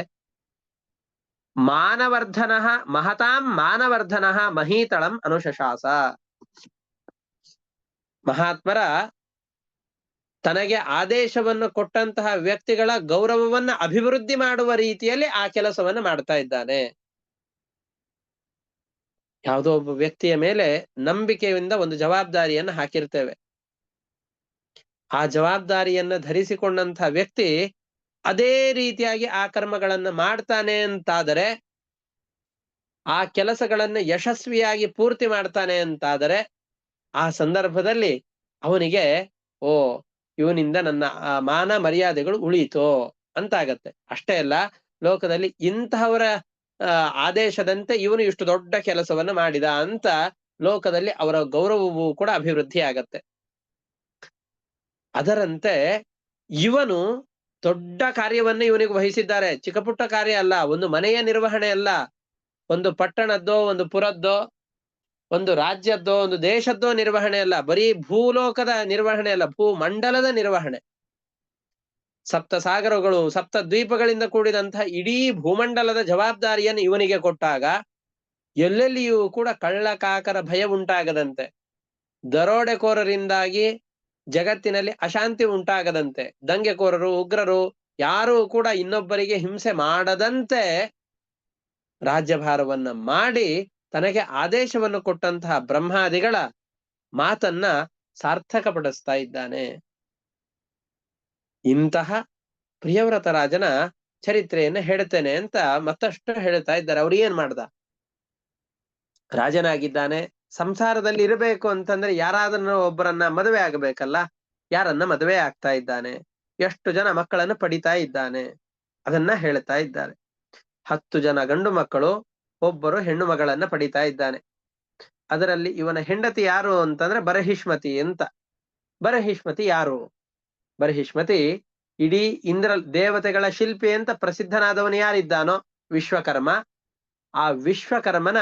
ಮಾನವರ್ಧನಃ ಮಹತಾಂ ಮಾನವರ್ಧನಃ ಮಹೀತಳಂ ಅನುಶಶಾಸ. ಮಹಾತ್ಮರ ತನಗೆ ಆದೇಶವನ್ನು ಕೊಟ್ಟಂತಹ ವ್ಯಕ್ತಿಗಳ ಗೌರವವನ್ನ ಅಭಿವೃದ್ಧಿ ಮಾಡುವ ರೀತಿಯಲ್ಲಿ ಆ ಕೆಲಸವನ್ನು ಮಾಡ್ತಾ ಇದ್ದಾನೆ. ಯಾವುದೋ ಒಬ್ಬ ವ್ಯಕ್ತಿಯ ಮೇಲೆ ನಂಬಿಕೆಯಿಂದ ಒಂದು ಜವಾಬ್ದಾರಿಯನ್ನು ಹಾಕಿರ್ತೇವೆ. ಆ ಜವಾಬ್ದಾರಿಯನ್ನ ಧರಿಸಿಕೊಂಡಂತಹ ವ್ಯಕ್ತಿ ಅದೇ ರೀತಿಯಾಗಿ ಆ ಕರ್ಮಗಳನ್ನ ಮಾಡ್ತಾನೆ ಅಂತಾದರೆ, ಆ ಕೆಲಸಗಳನ್ನ ಯಶಸ್ವಿಯಾಗಿ ಪೂರ್ತಿ ಮಾಡ್ತಾನೆ ಅಂತಾದರೆ, ಆ ಸಂದರ್ಭದಲ್ಲಿ ಅವನಿಗೆ ಓ, ಇವನಿಂದ ನನ್ನ ಮಾನ ಮರ್ಯಾದೆಗಳು ಉಳೀತೋ ಅಂತಾಗತ್ತೆ. ಅಷ್ಟೇ ಅಲ್ಲ, ಲೋಕದಲ್ಲಿ ಇಂತಹವರ ಆದೇಶದಂತೆ ಇವನು ಇಷ್ಟು ದೊಡ್ಡ ಕೆಲಸವನ್ನ ಮಾಡಿದ ಅಂತ ಲೋಕದಲ್ಲಿ ಅವರ ಗೌರವವೂ ಕೂಡ ಅಭಿವೃದ್ಧಿ ಆಗತ್ತೆ. ಅದರಂತೆ ಇವನು ದೊಡ್ಡ ಕಾರ್ಯವನ್ನು ಇವನಿಗೆ ವಹಿಸಿದ್ದಾರೆ. ಚಿಕ್ಕ ಪುಟ್ಟ ಕಾರ್ಯ ಅಲ್ಲ, ಒಂದು ಮನೆಯ ನಿರ್ವಹಣೆ ಅಲ್ಲ, ಒಂದು ಪಟ್ಟಣದ್ದೋ, ಒಂದು ಪುರದ್ದೋ, ಒಂದು ರಾಜ್ಯದ್ದೋ, ಒಂದು ದೇಶದ್ದೋ ನಿರ್ವಹಣೆ ಅಲ್ಲ, ಬರೀ ಭೂಲೋಕದ ನಿರ್ವಹಣೆ ಅಲ್ಲ, ಭೂಮಂಡಲದ ನಿರ್ವಹಣೆ. ಸಪ್ತ ಸಾಗರಗಳು, ಸಪ್ತ ದ್ವೀಪಗಳಿಂದ ಕೂಡಿದಂತಹ ಇಡೀ ಭೂಮಂಡಲದ ಜವಾಬ್ದಾರಿಯನ್ನು ಇವನಿಗೆ ಕೊಟ್ಟಾಗ ಎಲ್ಲೆಲ್ಲಿಯೂ ಕೂಡ ಕಳ್ಳಕಾಕರ ಭಯ ಉಂಟಾಗದಂತೆ, ದರೋಡೆಕೋರರಿಂದಾಗಿ ಜಗತ್ತಿನಲ್ಲಿ ಅಶಾಂತಿ ಉಂಟಾಗದಂತೆ, ದಂಗೆಕೋರರು ಉಗ್ರರು ಯಾರೂ ಕೂಡ ಇನ್ನೊಬ್ಬರಿಗೆ ಹಿಂಸೆ ಮಾಡದಂತೆ ರಾಜ್ಯಭಾರವನ್ನ ಮಾಡಿ ತನಗೆ ಆದೇಶವನ್ನು ಕೊಟ್ಟಂತಹ ಬ್ರಹ್ಮಾದಿಗಳ ಮಾತನ್ನ ಸಾರ್ಥಕಪಡಿಸ್ತಾ ಇದ್ದಾನೆ. ಇಂತಹ ಪ್ರಿಯವ್ರತ ರಾಜನ ಚರಿತ್ರೆಯನ್ನ ಹೇಳ್ತೇನೆ ಅಂತ ಮತ್ತಷ್ಟು ಹೇಳ್ತಾ ಇದ್ದಾರೆ. ಅವ್ರು ಏನ್ ಮಾಡ್ದ? ರಾಜನಾಗಿದ್ದಾನೆ, ಸಂಸಾರದಲ್ಲಿ ಇರಬೇಕು ಅಂತಂದ್ರೆ ಯಾರಾದ್ರೂ ಒಬ್ಬರನ್ನ ಮದುವೆ ಆಗಬೇಕಲ್ಲ. ಯಾರನ್ನ ಮದುವೆ ಆಗ್ತಾ ಇದ್ದಾನೆ, ಎಷ್ಟು ಜನ ಮಕ್ಕಳನ್ನು ಪಡಿತಾ ಇದ್ದಾನೆ, ಅದನ್ನ ಹೇಳ್ತಾ ಇದ್ದಾರೆ. 10 ಜನ ಗಂಡು ಮಕ್ಕಳು, ಒಬ್ಬರು ಹೆಣ್ಣು ಮಗಳನ್ನ ಪಡಿತಾ ಇದ್ದಾನೆ. ಅದರಲ್ಲಿ ಇವನ ಹೆಂಡತಿ ಯಾರು ಅಂತಂದ್ರೆ ಬರಹಿಷ್ಮತಿ ಅಂತ. ಬರಹಿಷ್ಮತಿ ಯಾರು? ಬರಹಿಷ್ಮತಿ ಇಡೀ ಇಂದ್ರ ದೇವತೆಗಳ ಶಿಲ್ಪಿ ಅಂತ ಪ್ರಸಿದ್ಧನಾದವನು ಯಾರಿದ್ದಾನೋ ವಿಶ್ವಕರ್ಮ. ಆ ವಿಶ್ವಕರ್ಮನ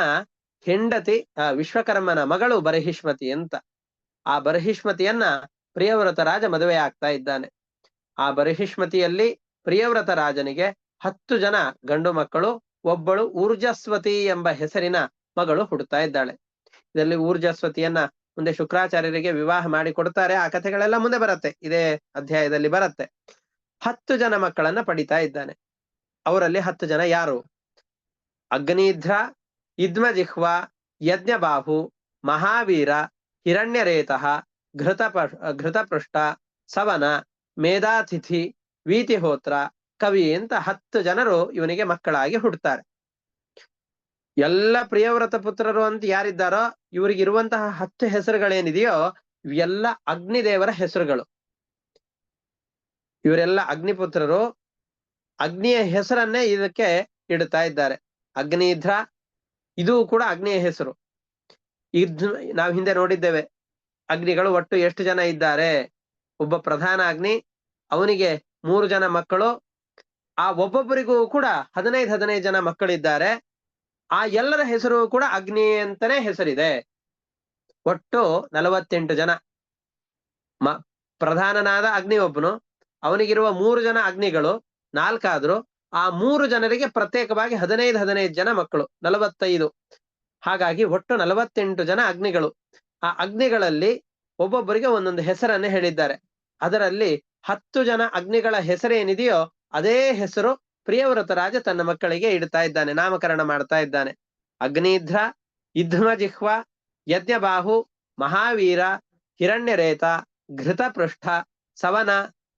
ಹೆಂಡತಿ, ವಿಶ್ವಕರ್ಮನ ಮಗಳು ಬರಹಿಷ್ಮತಿ ಅಂತ. ಆ ಬರಹಿಷ್ಮತಿಯನ್ನ ಪ್ರಿಯವ್ರತ ರಾಜ ಮದುವೆ ಆಗ್ತಾ ಇದ್ದಾನೆ. ಆ ಬರಹಿಷ್ಮತಿಯಲ್ಲಿ ಪ್ರಿಯವ್ರತ ರಾಜನಿಗೆ 10 ಜನ ಗಂಡು ಮಕ್ಕಳು, ಒಬ್ಬಳು ಊರ್ಜಸ್ವತಿ ಎಂಬ ಹೆಸರಿನ ಮಗಳು ಹುಡ್ತಾ ಇದ್ದಾಳೆ. ಇದರಲ್ಲಿ ಊರ್ಜಸ್ವತಿಯನ್ನ ಮುಂದೆ ಶುಕ್ರಾಚಾರ್ಯರಿಗೆ ವಿವಾಹ ಮಾಡಿ ಕೊಡ್ತಾರೆ. ಆ ಕಥೆಗಳೆಲ್ಲ ಮುಂದೆ ಬರುತ್ತೆ, ಇದೇ ಅಧ್ಯಾಯದಲ್ಲಿ ಬರುತ್ತೆ. 10 ಜನ ಮಕ್ಕಳನ್ನ ಪಡಿತಾ ಇದ್ದಾನೆ. ಅವರಲ್ಲಿ 10 ಜನ ಯಾರು? ಅಗ್ನಿಧ್ರ, ಇದ್ಮಜಿಹ್ವ, ಯಜ್ಞಬಾಹು, ಮಹಾವೀರ, ಹಿರಣ್ಯರೇತಃ, ಘೃತಪೃಷ್ಟ, ಸವನ, ಮೇಧಾತಿಥಿ, ವೀತಿಹೋತ್ರ, ಕವಿ ಅಂತ 10 ಜನರು ಇವನಿಗೆ ಮಕ್ಕಳಾಗಿ ಹುಡ್ತಾರೆ. ಎಲ್ಲ ಪ್ರಿಯವ್ರತ ಪುತ್ರರು ಅಂತ ಯಾರಿದ್ದಾರೋ ಇವರಿಗಿರುವಂತಹ 10 ಹೆಸರುಗಳೇನಿದೆಯೋ ಇವೆಲ್ಲ ಅಗ್ನಿದೇವರ ಹೆಸರುಗಳು. ಇವರೆಲ್ಲ ಅಗ್ನಿಪುತ್ರರು. ಅಗ್ನಿಯ ಹೆಸರನ್ನೇ ಇದಕ್ಕೆ ಇಡ್ತಾ ಇದ್ದಾರೆ. ಅಗ್ನಿಧ್ರ, ಇದು ಕೂಡ ಅಗ್ನಿಯ ಹೆಸರು. ನಾವು ಹಿಂದೆ ನೋಡಿದ್ದೇವೆ ಅಗ್ನಿಗಳು ಒಟ್ಟು ಎಷ್ಟು ಜನ ಇದ್ದಾರೆ. ಒಬ್ಬ ಪ್ರಧಾನ ಅಗ್ನಿ, ಅವನಿಗೆ 3 ಜನ ಮಕ್ಕಳು. ಆ ಒಬ್ಬೊಬ್ಬರಿಗೂ ಕೂಡ 15 ಜನ ಮಕ್ಕಳಿದ್ದಾರೆ. ಆ ಎಲ್ಲರ ಹೆಸರು ಕೂಡ ಅಗ್ನಿ ಅಂತಾನೆ ಹೆಸರಿದೆ. ಒಟ್ಟು 48 ಜನ. ಪ್ರಧಾನನಾದ ಅಗ್ನಿ ಒಬ್ಬನು, ಅವನಿಗಿರುವ 3 ಜನ ಅಗ್ನಿಗಳು 4 ಆದ್ರು. ಆ 3 ಜನರಿಗೆ ಪ್ರತ್ಯೇಕವಾಗಿ 15 ಜನ ಮಕ್ಕಳು, 45. ಹಾಗಾಗಿ ಒಟ್ಟು 48 ಜನ ಅಗ್ನಿಗಳು. ಆ ಅಗ್ನಿಗಳಲ್ಲಿ ಒಬ್ಬೊಬ್ಬರಿಗೆ ಒಂದೊಂದು ಹೆಸರನ್ನೇ ಹೇಳಿದ್ದಾರೆ. ಅದರಲ್ಲಿ 10 ಜನ ಅಗ್ನಿಗಳ ಹೆಸರೇನಿದೆಯೋ ಅದೇ ಹೆಸರು ಪ್ರಿಯವ್ರತ ರಾಜ ತನ್ನ ಮಕ್ಕಳಿಗೆ ಇಡ್ತಾ ಇದ್ದಾನೆ, ನಾಮಕರಣ ಮಾಡ್ತಾ ಇದ್ದಾನೆ. ಅಗ್ನಿಧ್ರ, ಇದ್ಮಜಿಹ್ವ, ಯಜ್ಞಬಾಹು, ಮಹಾವೀರ, ಹಿರಣ್ಯರೇತ, ಘೃತಪೃಷ್ಠ, ಸವನ,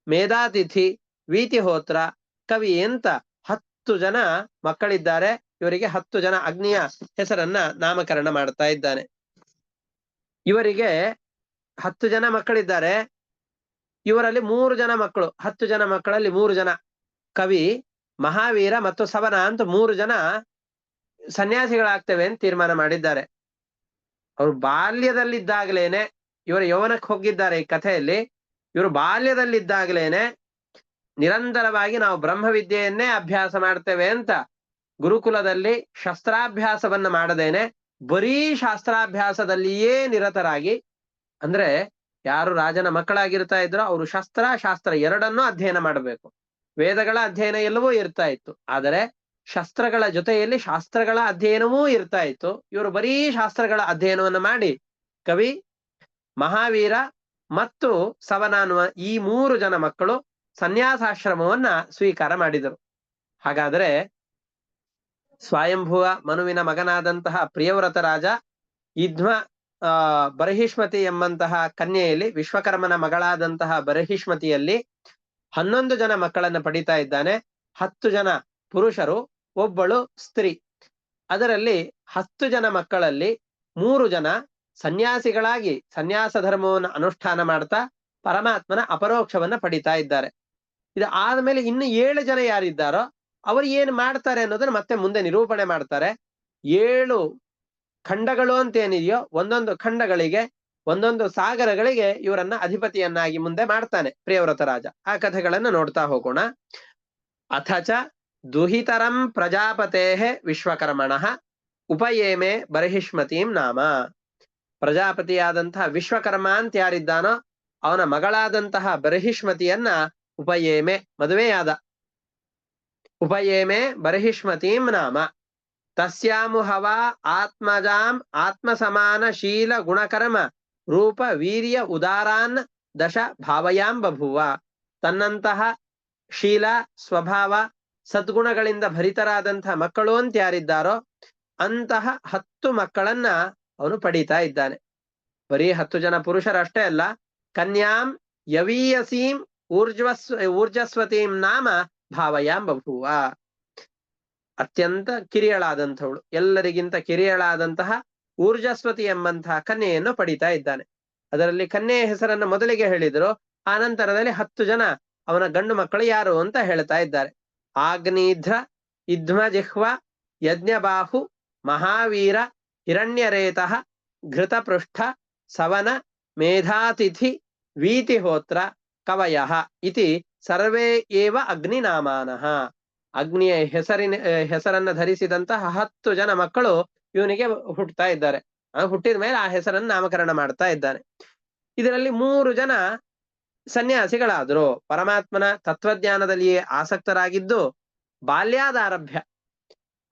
ಮೇಧಾತಿಥಿ, ವೀತಿಹೋತ್ರ, ಕವಿ ಅಂತ 10 ಜನ ಮಕ್ಕಳಿದ್ದಾರೆ. ಇವರಿಗೆ 10 ಜನ ಅಗ್ನಿಯ ಹೆಸರನ್ನ ನಾಮಕರಣ ಮಾಡ್ತಾ ಇದ್ದಾನೆ. ಇವರಿಗೆ 10 ಜನ ಮಕ್ಕಳಿದ್ದಾರೆ. ಇವರಲ್ಲಿ 3 ಜನ ಮಕ್ಕಳು, 10 ಜನ ಮಕ್ಕಳಲ್ಲಿ 3 ಜನ ಕವಿ, ಮಹಾವೀರ ಮತ್ತು ಸವನ ಅಂತ 3 ಜನ ಸನ್ಯಾಸಿಗಳಾಗ್ತೇವೆ ಅಂತ ತೀರ್ಮಾನ ಮಾಡಿದ್ದಾರೆ. ಅವರು ಬಾಲ್ಯದಲ್ಲಿದ್ದಾಗಲೇನೆ, ಇವರು ಯೌವನಕ್ಕೆ ಹೋಗಿದ್ದಾರೆ ಈ ಕಥೆಯಲ್ಲಿ. ಇವರು ಬಾಲ್ಯದಲ್ಲಿದ್ದಾಗಲೇನೆ ನಿರಂತರವಾಗಿ ನಾವು ಬ್ರಹ್ಮವಿದ್ಯೆಯನ್ನೇ ಅಭ್ಯಾಸ ಮಾಡ್ತೇವೆ ಅಂತ ಗುರುಕುಲದಲ್ಲಿ ಶಸ್ತ್ರಾಭ್ಯಾಸವನ್ನ ಮಾಡದೇನೆ ಬರೀ ಶಾಸ್ತ್ರಾಭ್ಯಾಸದಲ್ಲಿಯೇ ನಿರತರಾಗಿ, ಅಂದ್ರೆ ಯಾರು ರಾಜನ ಮಕ್ಕಳಾಗಿರ್ತಾ ಇದ್ರೋ ಅವರು ಶಾಸ್ತ್ರ ಎರಡನ್ನೂ ಅಧ್ಯಯನ ಮಾಡಬೇಕು. ವೇದಗಳ ಅಧ್ಯಯನ ಎಲ್ಲವೂ ಇರ್ತಾ ಇತ್ತು, ಆದರೆ ಶಸ್ತ್ರಗಳ ಜೊತೆಯಲ್ಲಿ ಶಾಸ್ತ್ರಗಳ ಅಧ್ಯಯನವೂ ಇರ್ತಾ ಇತ್ತು. ಇವರು ಬರೀ ಶಾಸ್ತ್ರಗಳ ಅಧ್ಯಯನವನ್ನು ಮಾಡಿ ಕವಿ, ಮಹಾವೀರ ಮತ್ತು ಸವನ ಅನ್ನುವ ಈ 3 ಜನ ಮಕ್ಕಳು ಸನ್ಯಾಸಾಶ್ರಮವನ್ನ ಸ್ವೀಕಾರ ಮಾಡಿದರು. ಹಾಗಾದ್ರೆ ಸ್ವಯಂಭುವ ಮನುವಿನ ಮಗನಾದಂತಹ ಪ್ರಿಯವ್ರತ ರಾಜ ಬರಹಿಷ್ಮತಿ ಎಂಬಂತಹ ಕನ್ಯೆಯಲ್ಲಿ, ವಿಶ್ವಕರ್ಮನ ಮಗಳಾದಂತಹ ಬರಹಿಷ್ಮತಿಯಲ್ಲಿ 11 ಜನ ಮಕ್ಕಳನ್ನ ಪಡಿತಾ ಇದ್ದಾನೆ. 10 ಜನ ಪುರುಷರು, ಒಬ್ಬಳು ಸ್ತ್ರೀ. ಅದರಲ್ಲಿ 10 ಜನ ಮಕ್ಕಳಲ್ಲಿ 3 ಜನ ಸನ್ಯಾಸಿಗಳಾಗಿ ಸನ್ಯಾಸ ಧರ್ಮವನ್ನು ಅನುಷ್ಠಾನ ಮಾಡ್ತಾ ಪರಮಾತ್ಮನ ಅಪರೋಕ್ಷವನ್ನ ಪಡಿತಾ ಇದ್ದಾರೆ. ಇದು ಆದ್ಮೇಲೆ ಇನ್ನು 7 ಜನ ಯಾರಿದ್ದಾರೋ ಅವರು ಏನ್ ಮಾಡ್ತಾರೆ ಅನ್ನೋದನ್ನ ಮತ್ತೆ ಮುಂದೆ ನಿರೂಪಣೆ ಮಾಡ್ತಾರೆ. 7 ಖಂಡಗಳು ಅಂತ ಏನಿದೆಯೋ ಒಂದೊಂದು ಖಂಡಗಳಿಗೆ, ಒಂದೊಂದು ಸಾಗರಗಳಿಗೆ ಇವರನ್ನ ಅಧಿಪತಿಯನ್ನಾಗಿ ಮುಂದೆ ಮಾಡ್ತಾನೆ ಪ್ರಿಯವ್ರತ ರಾಜ. ಆ ಕಥೆಗಳನ್ನು ನೋಡ್ತಾ ಹೋಗೋಣ. ಅಥಚ ದುಹಿತರಂ ಪ್ರಜಾಪತೇಃ ವಿಶ್ವಕರ್ಮಣಃ ಉಪಯೇಮೆ ಬರಹಿಷ್ಮತೀಂ ನಾಮ. ಪ್ರಜಾಪತಿಯಾದಂತಹ ವಿಶ್ವಕರ್ಮ ಅಂತ ಯಾರಿದ್ದಾನೋ ಅವನ ಮಗಳಾದಂತಹ ಬರಹಿಷ್ಮತಿಯನ್ನ ಉಪಯೇಮೆ, ಮದುವೆಯಾದ. ಉಪಯೇಮೆ ಬರಹಿಷ್ಮತೀಂ ನಾಮ, ತಸ್ಯಾಮುಹವ ಆತ್ಮಜಾಂ ಆತ್ಮಸಮಾನ ಶೀಲ ಗುಣಕರ್ಮ ರೂಪ ವೀರ್ಯ ಉದಾರಾನ್ ದಶ ಭಾವಯಾಂ ಬಭುವ. ತನ್ನಂತಹ ಶೀಲ ಸ್ವಭಾವ ಸದ್ಗುಣಗಳಿಂದ ಭರಿತರಾದಂತಹ ಮಕ್ಕಳು ಅಂತ ಯಾರಿದ್ದಾರೋ ಅಂತಹ 10 ಮಕ್ಕಳನ್ನ ಅವನು ಪಡೀತಾ ಇದ್ದಾನೆ. ಬರೀ 10 ಜನ ಪುರುಷರಷ್ಟೇ ಅಲ್ಲ, ಕನ್ಯಾಂ ಯವೀಯಸೀಂ ಊರ್ಜಸ್ವತೀಂ ನಾಮ ಭಾವಯಾಂ ಬಭುವ. ಅತ್ಯಂತ ಕಿರಿಯಳಾದಂಥವಳು, ಎಲ್ಲರಿಗಿಂತ ಕಿರಿಯಳಾದಂತಹ ಊರ್ಜಸ್ವತಿ ಎಂಬಂತಹ ಕನ್ಯೆಯನ್ನು ಪಡೀತಾ ಇದ್ದಾನೆ. ಅದರಲ್ಲಿ ಕನ್ಯೆಯ ಹೆಸರನ್ನು ಮೊದಲಿಗೆ ಹೇಳಿದ್ರು, ಆ ನಂತರದಲ್ಲಿ 10 ಜನ ಅವನ ಗಂಡು ಮಕ್ಕಳು ಯಾರು ಅಂತ ಹೇಳ್ತಾ ಇದ್ದಾರೆ. ಆಗ್ನೇಧ್ರ, ಇದ್ಮಜಿಹ್ವ, ಯಜ್ಞಬಾಹು, ಮಹಾವೀರ, ಹಿರಣ್ಯರೇತಃ, ಘೃತಪೃಷ್ಠ, ಸವನ, ಮೇಧಾತಿಥಿ, ವೀತಿಹೋತ್ರ, ಕವಯಃ ಇತಿ ಸರ್ವೇ ಏವ ಅಗ್ನಿನಾಮಾನಃ. ಅಗ್ನಿಯ ಹೆಸರನ್ನ ಧರಿಸಿದಂತಹ 10 ಜನ ಮಕ್ಕಳು ಇವನಿಗೆ ಹುಟ್ಟುತ್ತಾ ಇದ್ದಾರೆ. ಹುಟ್ಟಿದ ಮೇಲೆ ಆ ಹೆಸರನ್ನು ನಾಮಕರಣ ಮಾಡ್ತಾ ಇದ್ದಾನೆ. ಇದರಲ್ಲಿ 3 ಜನ ಸನ್ಯಾಸಿಗಳಾದ್ರು. ಪರಮಾತ್ಮನ ತತ್ವಜ್ಞಾನದಲ್ಲಿಯೇ ಆಸಕ್ತರಾಗಿದ್ದು ಬಾಲ್ಯಾದಾರಭ್ಯ,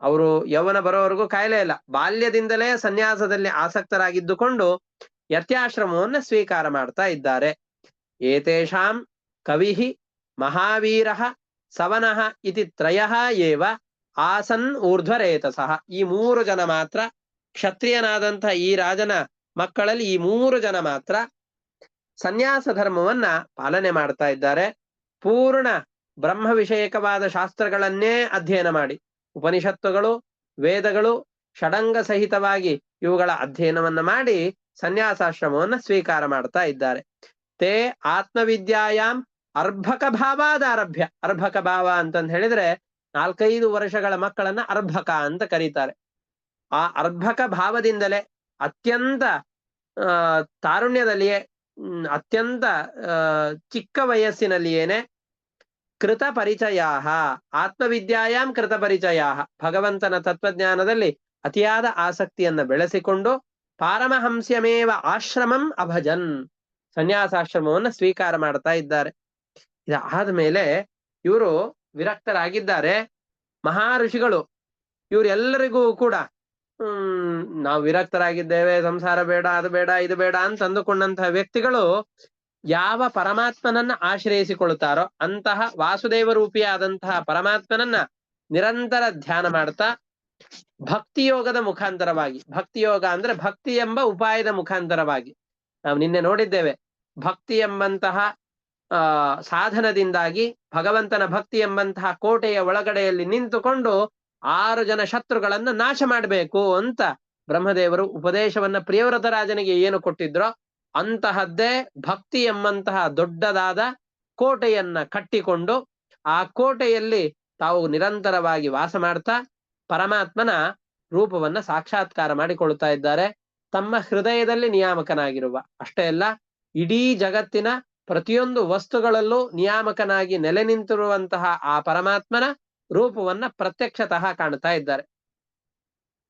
ಅವರು ಯೌವನ ಬರೋವರೆಗೂ ಕಾಯಿಲೆ ಇಲ್ಲ, ಬಾಲ್ಯದಿಂದಲೇ ಸನ್ಯಾಸದಲ್ಲಿ ಆಸಕ್ತರಾಗಿದ್ದುಕೊಂಡು ಯತ್ಯಾಶ್ರಮವನ್ನು ಸ್ವೀಕಾರ ಮಾಡ್ತಾ ಇದ್ದಾರೆ. ಏತೇಷಾಂ ಕವಿಃ ಮಹಾವೀರಃ ಸವನಃ ಇತಿ ತ್ರಯಃ ಏವ ಆಸನ್ ಊರ್ಧ್ವರೇತಸಃ. ಈ 3 ಜನ ಮಾತ್ರ, ಕ್ಷತ್ರಿಯನಾದಂತಹ ಈ ರಾಜನ ಮಕ್ಕಳಲ್ಲಿ ಈ 3 ಜನ ಮಾತ್ರ ಸನ್ಯಾಸ ಧರ್ಮವನ್ನ ಪಾಲನೆ ಮಾಡ್ತಾ ಇದ್ದಾರೆ. ಪೂರ್ಣ ಬ್ರಹ್ಮ ವಿಷಯಕವಾದ ಶಾಸ್ತ್ರಗಳನ್ನೇ ಅಧ್ಯಯನ ಮಾಡಿ, ಉಪನಿಷತ್ತುಗಳು, ವೇದಗಳು, ಷಡಂಗ ಸಹಿತವಾಗಿ ಇವುಗಳ ಅಧ್ಯಯನವನ್ನ ಮಾಡಿ ಸನ್ಯಾಸಾಶ್ರಮವನ್ನ ಸ್ವೀಕಾರ ಮಾಡ್ತಾ ಇದ್ದಾರೆ. ತೇ ಆತ್ಮವಿದ್ಯಾಯಾಮ್ ಅರ್ಭಕ ಭಾವಾದಾರಭ್ಯ. ಅರ್ಭಕ ಭಾವ ಅಂತಂದು ಹೇಳಿದ್ರೆ 4-5 ವರ್ಷಗಳ ಮಕ್ಕಳನ್ನ ಅರ್ಭಕ ಅಂತ ಕರೀತಾರೆ. ಆ ಅರ್ಭಕ ಭಾವದಿಂದಲೇ ಅತ್ಯಂತ ತಾರುಣ್ಯದಲ್ಲಿಯೇ, ಅತ್ಯಂತ ಚಿಕ್ಕ ವಯಸ್ಸಿನಲ್ಲಿಯೇನೆ ಕೃತ ಪರಿಚಯಾ, ಆತ್ಮವಿದ್ಯಾಯಾಮ್ ಕೃತ ಪರಿಚಯಾ, ಭಗವಂತನ ತತ್ವಜ್ಞಾನದಲ್ಲಿ ಅತಿಯಾದ ಆಸಕ್ತಿಯನ್ನ ಬೆಳೆಸಿಕೊಂಡು ಪಾರಮಹಂಸ್ಯಮೇವ ಆಶ್ರಮಂ ಅಭಜನ್, ಸನ್ಯಾಸಾಶ್ರಮವನ್ನು ಸ್ವೀಕಾರ ಮಾಡ್ತಾ ಇದ್ದಾರೆ. ಇದಾದ ಮೇಲೆ ಇವರು ವಿರಕ್ತರಾಗಿದ್ದಾರೆ. ಮಹರ್ಷಿಗಳು ಇವರೆಲ್ಲರಿಗೂ ಕೂಡ ನಾವು ವಿರಕ್ತರಾಗಿದ್ದೇವೆ, ಸಂಸಾರ ಬೇಡ, ಅದು ಬೇಡ, ಇದು ಬೇಡ ಅಂತ ಅಂದುಕೊಂಡಂತಹ ವ್ಯಕ್ತಿಗಳು ಯಾವ ಪರಮಾತ್ಮನನ್ನ ಆಶ್ರಯಿಸಿಕೊಳ್ಳುತ್ತಾರೋ ಅಂತಹ ವಾಸುದೇವ ರೂಪಿಯಾದಂತಹ ಪರಮಾತ್ಮನನ್ನ ನಿರಂತರ ಧ್ಯಾನ ಮಾಡ್ತಾ ಭಕ್ತಿಯೋಗದ ಮುಖಾಂತರವಾಗಿ, ಭಕ್ತಿಯೋಗ ಅಂದ್ರೆ ಭಕ್ತಿ ಎಂಬ ಉಪಾಯದ ಮುಖಾಂತರವಾಗಿ, ನಾವು ನಿನ್ನೆ ನೋಡಿದ್ದೇವೆ, ಭಕ್ತಿ ಎಂಬಂತಹ ಸಾಧನದಿಂದಾಗಿ ಭಗವಂತನ ಭಕ್ತಿ ಎಂಬಂತಹ ಕೋಟೆಯ ಒಳಗಡೆಯಲ್ಲಿ ನಿಂತುಕೊಂಡು 6 ಜನ ಶತ್ರುಗಳನ್ನ ನಾಶ ಮಾಡಬೇಕು ಅಂತ ಬ್ರಹ್ಮದೇವರು ಉಪದೇಶವನ್ನ ಪ್ರಿಯವ್ರತ ರಾಜನಿಗೆ ಏನು ಕೊಟ್ಟಿದ್ರೋ ಅಂತಹದ್ದೇ ಭಕ್ತಿ ಎಂಬಂತಹ ದೊಡ್ಡದಾದ ಕೋಟೆಯನ್ನ ಕಟ್ಟಿಕೊಂಡು ಆ ಕೋಟೆಯಲ್ಲಿ ತಾವು ನಿರಂತರವಾಗಿ ವಾಸ ಮಾಡ್ತಾ ಪರಮಾತ್ಮನ ರೂಪವನ್ನ ಸಾಕ್ಷಾತ್ಕಾರ ಮಾಡಿಕೊಳ್ತಾ ಇದ್ದಾರೆ. ತಮ್ಮ ಹೃದಯದಲ್ಲಿ ನಿಯಾಮಕನಾಗಿರುವ, ಅಷ್ಟೇ ಅಲ್ಲ ಇಡೀ ಜಗತ್ತಿನ ಪ್ರತಿಯೊಂದು ವಸ್ತುಗಳಲ್ಲೂ ನಿಯಾಮಕನಾಗಿ ನೆಲೆ ನಿಂತಿರುವಂತಹ ಆ ಪರಮಾತ್ಮನ ರೂಪವನ್ನ ಪ್ರತ್ಯಕ್ಷತಃ ಕಾಣ್ತಾ ಇದ್ದಾರೆ.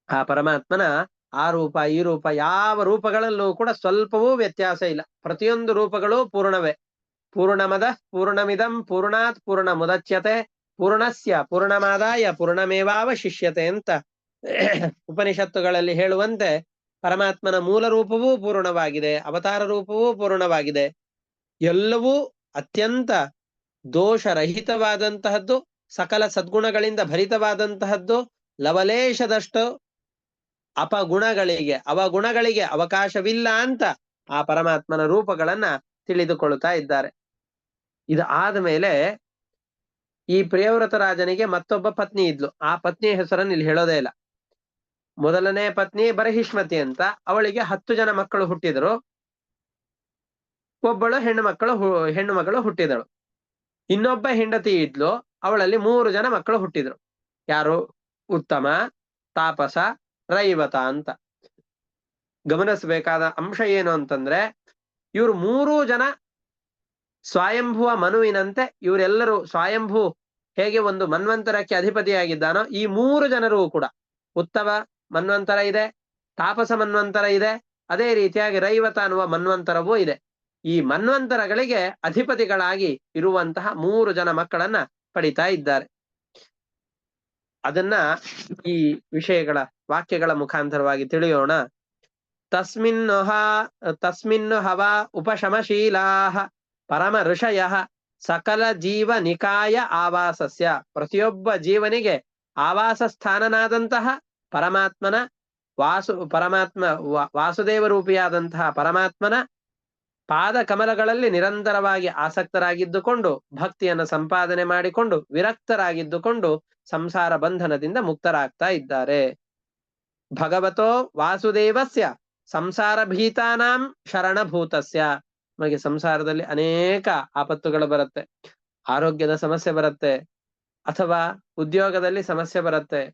ಆ ಪರಮಾತ್ಮನ ಆ ರೂಪ ಈ ರೂಪ ಯಾವ ರೂಪಗಳಲ್ಲೂ ಕೂಡ ಸ್ವಲ್ಪವೂ ವ್ಯತ್ಯಾಸ ಇಲ್ಲ. ಪ್ರತಿಯೊಂದು ರೂಪಗಳು ಪೂರ್ಣವೇ. ಪೂರ್ಣಮದ ಪೂರ್ಣಮಿದಂ ಪೂರ್ಣಾತ್ ಪೂರ್ಣ ಮುದಚ್ಯತೆ ಪೂರ್ಣಸ್ಯ ಪೂರ್ಣಮಾದಾಯ ಪೂರ್ಣಮೇವಾವಶಿಷ್ಯತೆ ಅಂತ ಉಪನಿಷತ್ತುಗಳಲ್ಲಿ ಹೇಳುವಂತೆ ಪರಮಾತ್ಮನ ಮೂಲ ರೂಪವೂ ಪೂರ್ಣವಾಗಿದೆ, ಅವತಾರ ರೂಪವೂ ಪೂರ್ಣವಾಗಿದೆ. ಎಲ್ಲವೂ ಅತ್ಯಂತ ದೋಷರಹಿತವಾದಂತಹದ್ದು, ಸಕಲ ಸದ್ಗುಣಗಳಿಂದ ಭರಿತವಾದಂತಹದ್ದು, ಲವಲೇಶದಷ್ಟು ಅವಗುಣಗಳಿಗೆ ಅವಕಾಶವಿಲ್ಲ ಅಂತ ಆ ಪರಮಾತ್ಮನ ರೂಪಗಳನ್ನ ತಿಳಿದುಕೊಳ್ತಾ ಇದ್ದಾರೆ. ಇದು ಆದ ಮೇಲೆ ಈ ಪ್ರಿಯವ್ರತ ರಾಜನಿಗೆ ಮತ್ತೊಬ್ಬ ಪತ್ನಿ ಇದ್ಲು. ಆ ಪತ್ನಿಯ ಹೆಸರನ್ನು ಇಲ್ಲಿ ಹೇಳೋದೇ ಇಲ್ಲ. ಮೊದಲನೇ ಪತ್ನಿ ಬರಹಿಷ್ಮತಿ ಅಂತ, ಅವಳಿಗೆ 10 ಜನ ಮಕ್ಕಳು ಹುಟ್ಟಿದರು. ಒಬ್ಬಳು ಹೆಣ್ಣು ಮಗಳು ಹುಟ್ಟಿದಳು. ಇನ್ನೊಬ್ಬ ಹೆಂಡತಿ ಇದ್ಲು, ಅವಳಲ್ಲಿ 3 ಜನ ಮಕ್ಕಳು ಹುಟ್ಟಿದ್ರು. ಯಾರು? ಉತ್ತಮ, ತಾಪಸ, ರೈವತ ಅಂತ. ಗಮನಿಸಬೇಕಾದ ಅಂಶ ಏನು ಅಂತಂದ್ರೆ, ಇವರು 3 ಜನ ಸ್ವಯಂಭುವ ಮನುವಿನಂತೆ ಇವರೆಲ್ಲರೂ, ಸ್ವಯಂಭೂ ಹೇಗೆ ಒಂದು ಮನ್ವಂತರಕ್ಕೆ ಅಧಿಪತಿಯಾಗಿದ್ದಾನೋ ಈ 3 ಜನರು ಕೂಡ, ಉತ್ತಮ ಮನ್ವಂತರ ಇದೆ, ತಾಪಸ ಮನ್ವಂತರ ಇದೆ, ಅದೇ ರೀತಿಯಾಗಿ ರೈವತ ಅನ್ನುವ ಮನ್ವಂತರವೂ ಇದೆ. ಈ ಮನ್ವಂತರಗಳಿಗೆ ಅಧಿಪತಿಗಳಾಗಿ ಇರುವಂತಹ 3 ಜನ ಮಕ್ಕಳನ್ನ ಪಡಿತಾ ಇದ್ದಾರೆ. ಅದನ್ನ ಈ ವಿಷಯಗಳ ವಾಕ್ಯಗಳ ಮುಖಾಂತರವಾಗಿ ತಿಳಿಯೋಣ. ತಸ್ಮಿನ್ನು ಹವಾ ಉಪಶಮಶೀಲಾಃ ಪರಮ ಋಷಯಃ ಸಕಲ ಜೀವ ನಿಕಾಯ ಆವಾಸಸ್ಯ. ಪ್ರತಿಯೊಬ್ಬ ಜೀವನಿಗೆ ಆವಾಸ ಸ್ಥಾನನಾದಂತಹ ಪರಮಾತ್ಮನ ವಾಸುದೇವ ರೂಪಿಯಾದಂತಹ ಪರಮಾತ್ಮನ ಪಾದ ಕಮಲಗಳಲ್ಲಿ ನಿರಂತರವಾಗಿ ಆಸಕ್ತರಾಗಿದ್ದುಕೊಂಡು ಭಕ್ತಿಯನ್ನು ಸಂಪಾದನೆ ಮಾಡಿಕೊಂಡು ವಿರಕ್ತರಾಗಿದ್ದುಕೊಂಡು ಸಂಸಾರ ಬಂಧನದಿಂದ ಮುಕ್ತರಾಗ್ತಾ ಇದ್ದಾರೆ. ಭಗವತೋ ವಾಸುದೇವಸ್ಯ ಸಂಸಾರ ಭೀತಾನಾಂ ಶರಣಭೂತಸ್ಯ. ನಮಗೆ ಸಂಸಾರದಲ್ಲಿ ಅನೇಕ ಆಪತ್ತುಗಳು ಬರುತ್ತೆ, ಆರೋಗ್ಯದ ಸಮಸ್ಯೆ ಬರುತ್ತೆ, ಅಥವಾ ಉದ್ಯೋಗದಲ್ಲಿ ಸಮಸ್ಯೆ ಬರುತ್ತೆ,